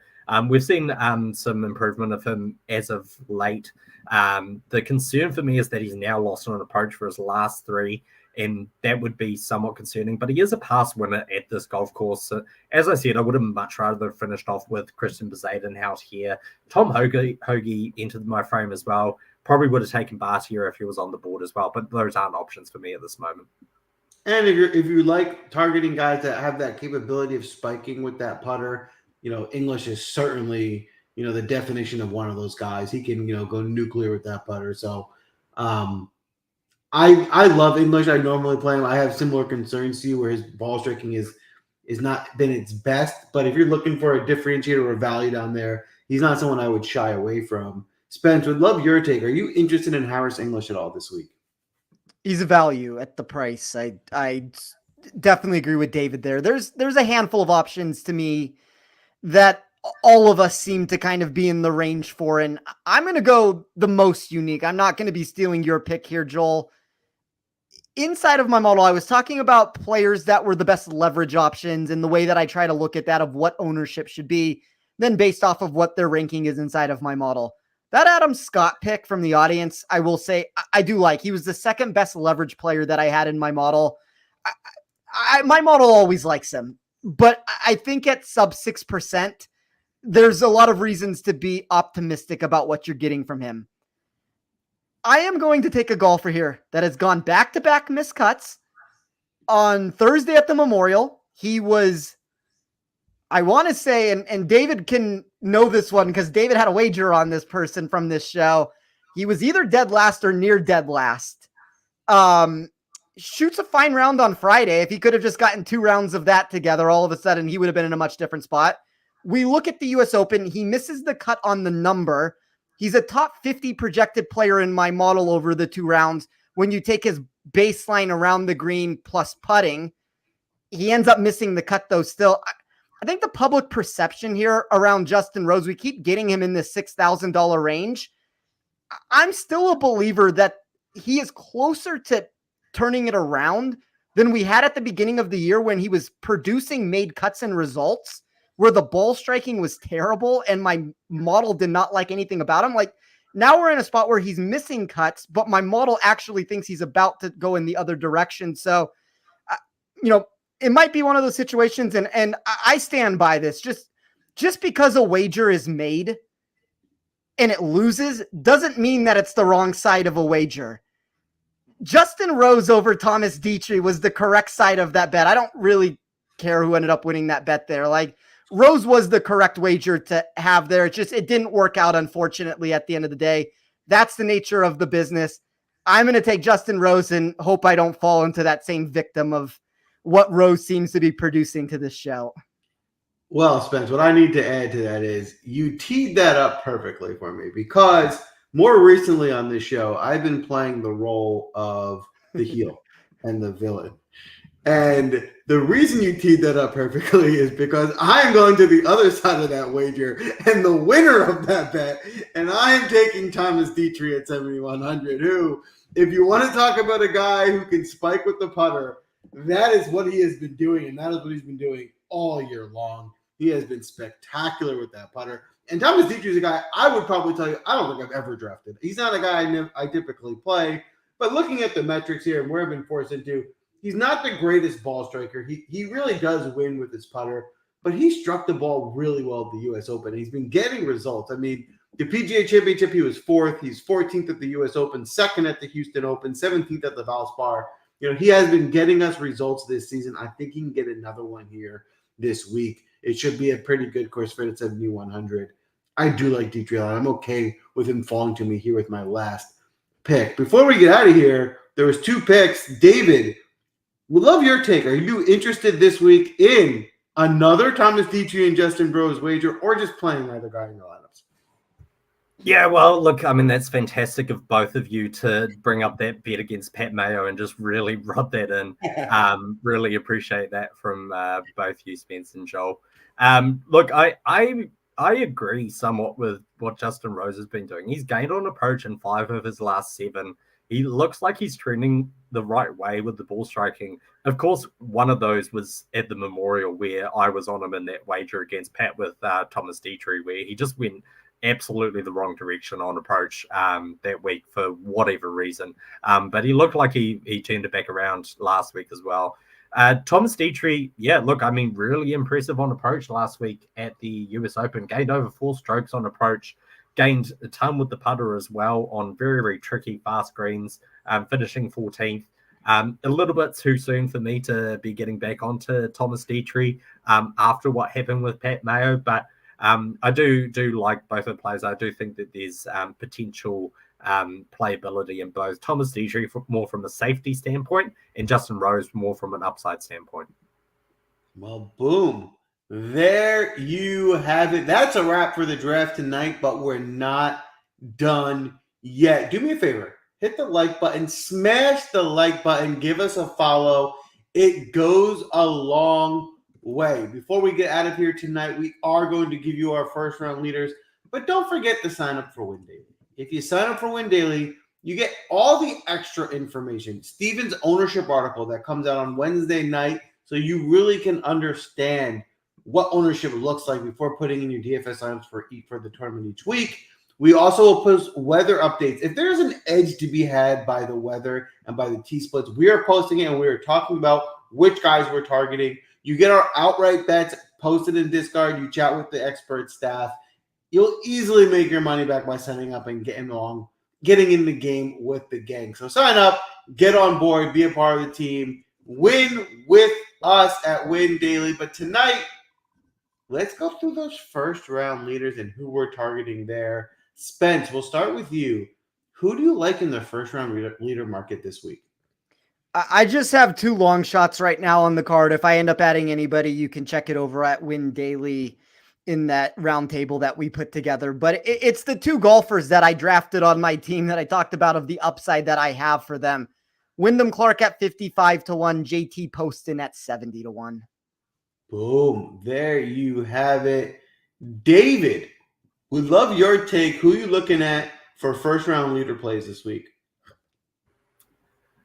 We've seen some improvement of him as of late. The concern for me is that he's now lost on an approach for his last three, and that would be somewhat concerning, but he is a past winner at this golf course. So, as I said, I would have much rather have finished off with Christian Bezuidenhout here. Tom Hoagie entered my frame as well. Probably would have taken Bartier if he was on the board as well, but those aren't options for me at this moment. And if you like targeting guys that have that capability of spiking with that putter, English is certainly, the definition of one of those guys. He can, go nuclear with that putter. So I love English. I normally play him. I have similar concerns to you where his ball striking is not been its best. But if you're looking for a differentiator or value down there, he's not someone I would shy away from. Spence, would love your take. Are you interested in Harris English at all this week? He's a value at the price. I definitely agree with David there. There's a handful of options to me that all of us seem to kind of be in the range for, and I'm going to go the most unique. I'm not going to be stealing your pick here, Joel. Inside of my model, I was talking about players that were the best leverage options and the way that I try to look at that of what ownership should be, then based off of what their ranking is inside of my model. That Adam Scott pick from the audience, I will say, I do like. He was the second best leverage player that I had in my model. My model always likes him, but I think at sub 6%, there's a lot of reasons to be optimistic about what you're getting from him. I am going to take a golfer here that has gone back-to-back missed cuts. On Thursday at the Memorial, he was, I want to say, and David can know this one because David had a wager on this person from this show. He was either dead last or near dead last. Shoots a fine round on Friday. If he could have just gotten 2 rounds of that together, all of a sudden he would have been in a much different spot. We look at the U.S. Open. He misses the cut on the number. He's a top 50 projected player in my model over the 2 rounds. When you take his baseline around the green plus putting, he ends up missing the cut though still. I think the public perception here around Justin Rose, we keep getting him in the $6,000 range. I'm still a believer that he is closer to turning it around than we had at the beginning of the year when he was producing made cuts and results where the ball striking was terrible and my model did not like anything about him. Like, now we're in a spot where he's missing cuts, but my model actually thinks he's about to go in the other direction. So, it might be one of those situations, and I stand by this. Just because a wager is made and it loses doesn't mean that it's the wrong side of a wager. Justin Rose over Thomas Dietrich was the correct side of that bet. I don't really care who ended up winning that bet there. Like, Rose was the correct wager to have there. It didn't work out, unfortunately, at the end of the day. That's the nature of the business. I'm going to take Justin Rose and hope I don't fall into that same victim of what Rose seems to be producing to this show. Well, Spence, what I need to add to that is you teed that up perfectly for me because more recently on this show, I've been playing the role of the heel and the villain. And the reason you teed that up perfectly is because I'm going to the other side of that wager and the winner of that bet, and I am taking Thomas Dietrich at 7,100, who, if you want to talk about a guy who can spike with the putter, that is what he has been doing, and that is what he's been doing all year long. He has been spectacular with that putter. And Thomas Dietrich is a guy I would probably tell you I don't think I've ever drafted. He's not a guy I typically play, but looking at the metrics here and where I've been forced into, he's not the greatest ball striker. He really does win with his putter, but he struck the ball really well at the U.S. Open. He's been getting results. I mean, the PGA Championship, he was 4th. He's 14th at the U.S. Open, 2nd at the Houston Open, 17th at the Valspar. He has been getting us results this season. I think he can get another one here this week. It should be a pretty good course fit at 7,100. I do like Dietrich. I'm okay with him falling to me here with my last pick. Before we get out of here, there was 2 picks. David, would love your take. Are you interested this week in another Thomas Dietrich and Justin Rose wager, or just playing either guy in your lineups? Yeah, well, look, I mean, that's fantastic of both of you to bring up that bet against Pat Mayo and just really rub that in. Really appreciate that from both you, Spence and Joel. Look, I agree somewhat with what Justin Rose has been doing. He's gained on approach in 5 of his last 7. He looks like he's trending the right way with the ball striking. Of course, one of those was at the Memorial where I was on him in that wager against Pat with Thomas Dietrich, where he just went absolutely the wrong direction on approach that week for whatever reason. But he looked like he turned it back around last week as well. Thomas Dietrich, yeah, look, I mean, really impressive on approach last week at the US Open. Gained over 4 strokes on approach. Gained a ton with the putter as well on very, very tricky, fast greens, finishing 14th. A little bit too soon for me to be getting back onto Thomas Dietrich after what happened with Pat Mayo, but I do like both of the players. I do think that there's potential playability in both. Thomas Dietrich more from a safety standpoint, and Justin Rose more from an upside standpoint. Well, boom. There you have it. That's a wrap for the draft tonight, but we're not done yet. Do me a favor. Hit the like button. Smash the like button. Give us a follow. It goes a long way. Before we get out of here tonight, we are going to give you our first round leaders, but don't forget to sign up for Win Daily. If you sign up for Win Daily, you get all the extra information. Steven's ownership article that comes out on Wednesday night, so you really can understand what ownership looks like before putting in your DFS lineups for the tournament each week. We also will post weather updates. If there's an edge to be had by the weather and by the T-splits, we are posting it, and we are talking about which guys we're targeting. You get our outright bets posted in Discord. You chat with the expert staff. You'll easily make your money back by signing up and getting in the game with the gang. So sign up, get on board, be a part of the team, win with us at Win Daily. But tonight, let's go through those first round leaders and who we're targeting there. Spence, we'll start with you. Who do you like in the first round leader market this week? I just have 2 long shots right now on the card. If I end up adding anybody, you can check it over at Win Daily in that round table that we put together. But it's the 2 golfers that I drafted on my team that I talked about of the upside that I have for them. Wyndham Clark at 55-1, JT Poston at 70-1. Boom. There you have it. David, we'd love your take. Who are you looking at for first round leader plays this week?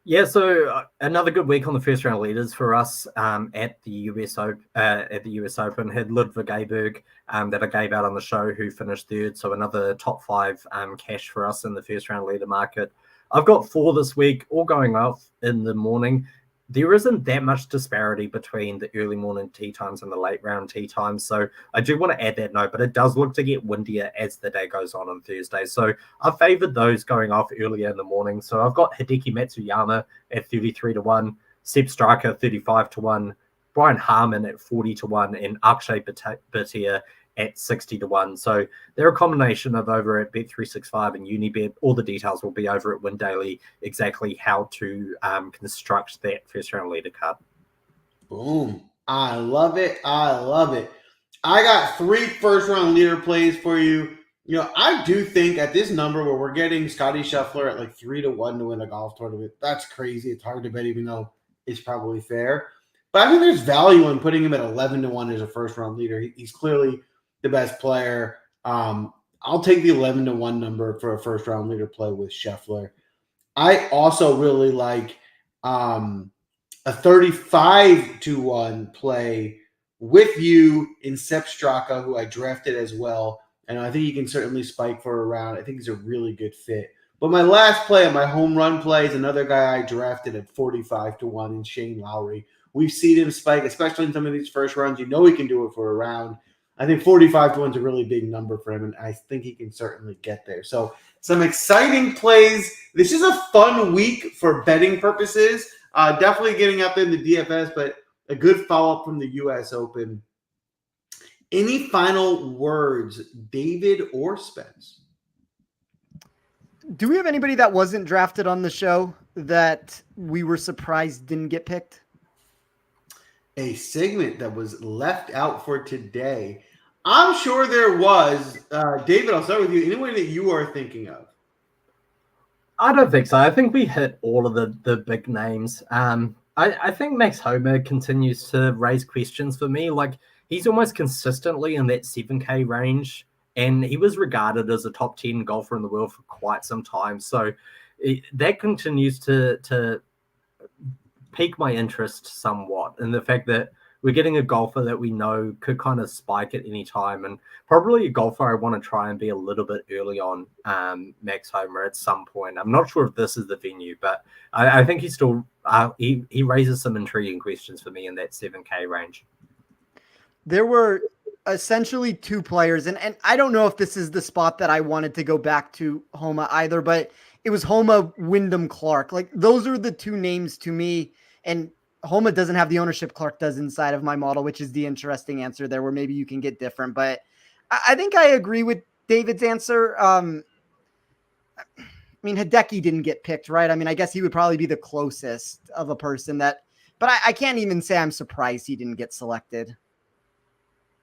Yeah, so another good week on the first round leaders for us at the US Open. Had Ludwig Aberg that I gave out on the show, who finished 3rd. So another top 5 cash for us in the first round leader market. I've got 4 this week, all going off in the morning. There isn't that much disparity between the early morning tee times and the late round tee times. So I do want to add that note, but it does look to get windier as the day goes on Thursday. So I favored those going off earlier in the morning. So I've got Hideki Matsuyama at 33-1, Seb Striker 35-1, Brian Harman at 40-1, and Akshay Bhatia at 60-1. So they're a combination of over at Bet365 and Unibet. All the details will be over at Win Daily, exactly how to construct that first round leader card. Boom. I love it. I love it. I got 3 first round leader plays for you. I do think at this number where we're getting Scotty Scheffler at like 3-1 to win a golf tournament, that's crazy. It's hard to bet, even though it's probably fair. But I think there's value in putting him at 11-1 as a first round leader. He's clearly the best player. I'll take the 11-1 number for a first round leader play with Scheffler. I also really like a 35-1 play with you in Sepp Straka, who I drafted as well. And I think he can certainly spike for a round. I think he's a really good fit. But my last play, my home run play, is another guy I drafted at 45-1 in Shane Lowry. We've seen him spike, especially in some of these first rounds. He can do it for a round. I think 45-1 is a really big number for him, and I think he can certainly get there. So some exciting plays. This is a fun week for betting purposes. Definitely getting up in the DFS, but a good follow-up from the U.S. Open. Any final words, David or Spence? Do we have anybody that wasn't drafted on the show that we were surprised didn't get picked? A segment that was left out for today. I'm sure there was. David, I'll start with you. Anyone that you are thinking of? I don't think so. I think we hit all of the big names. I think Max Homa continues to raise questions for me. Like, he's almost consistently in that 7K range, and he was regarded as a top 10 golfer in the world for quite some time. So that continues to pique my interest somewhat, in the fact that we're getting a golfer that we know could kind of spike at any time, and probably a golfer I want to try and be a little bit early on, Max Homa, at some point. I'm not sure if this is the venue, but I think he still he raises some intriguing questions for me in that 7K range. There were essentially two players, and I don't know if this is the spot that I wanted to go back to Homa either, but it was Homa, Wyndham Clark. Like, those are the two names to me, and Homa doesn't have the ownership Clark does inside of my model, which is the interesting answer there, where maybe you can get different. But I think I agree with David's answer. I mean, Hideki didn't get picked, right? I mean, I guess he would probably be the closest of a person that, but I can't even say I'm surprised he didn't get selected.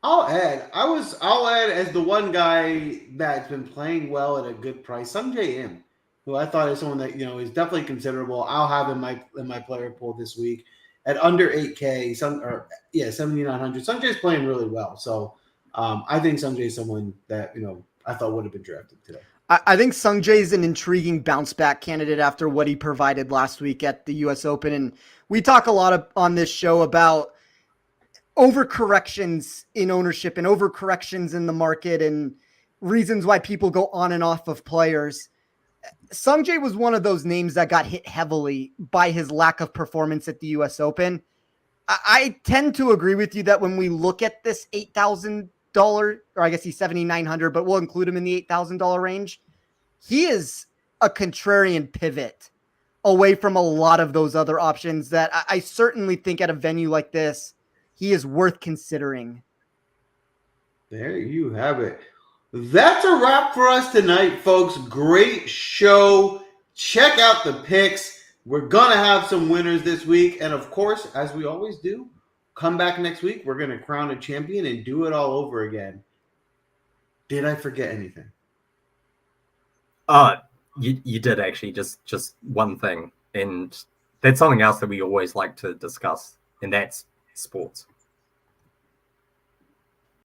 I'll add as the one guy that's been playing well at a good price, Sungjae Im, who I thought is someone that, is definitely considerable. I'll have in my player pool this week at under 8K, 7,900. Sungjae's playing really well, so I think Sungjae is someone that I thought would have been drafted today. I think Sungjae is an intriguing bounce back candidate after what he provided last week at the U.S. Open, and we talk a lot on this show about overcorrections in ownership and overcorrections in the market and reasons why people go on and off of players. Sungjae was one of those names that got hit heavily by his lack of performance at the U.S. Open. I tend to agree with you that when we look at this $8,000, or I guess he's $7,900, but we'll include him in the $8,000 range, he is a contrarian pivot away from a lot of those other options that I certainly think at a venue like this, he is worth considering. There you have it. That's a wrap for us tonight, folks. Great show. Check out the picks. We're going to have some winners this week. And of course, as we always do, come back next week. We're going to crown a champion and do it all over again. Did I forget anything? You did actually. Just one thing. And that's something else that we always like to discuss, and that's sports.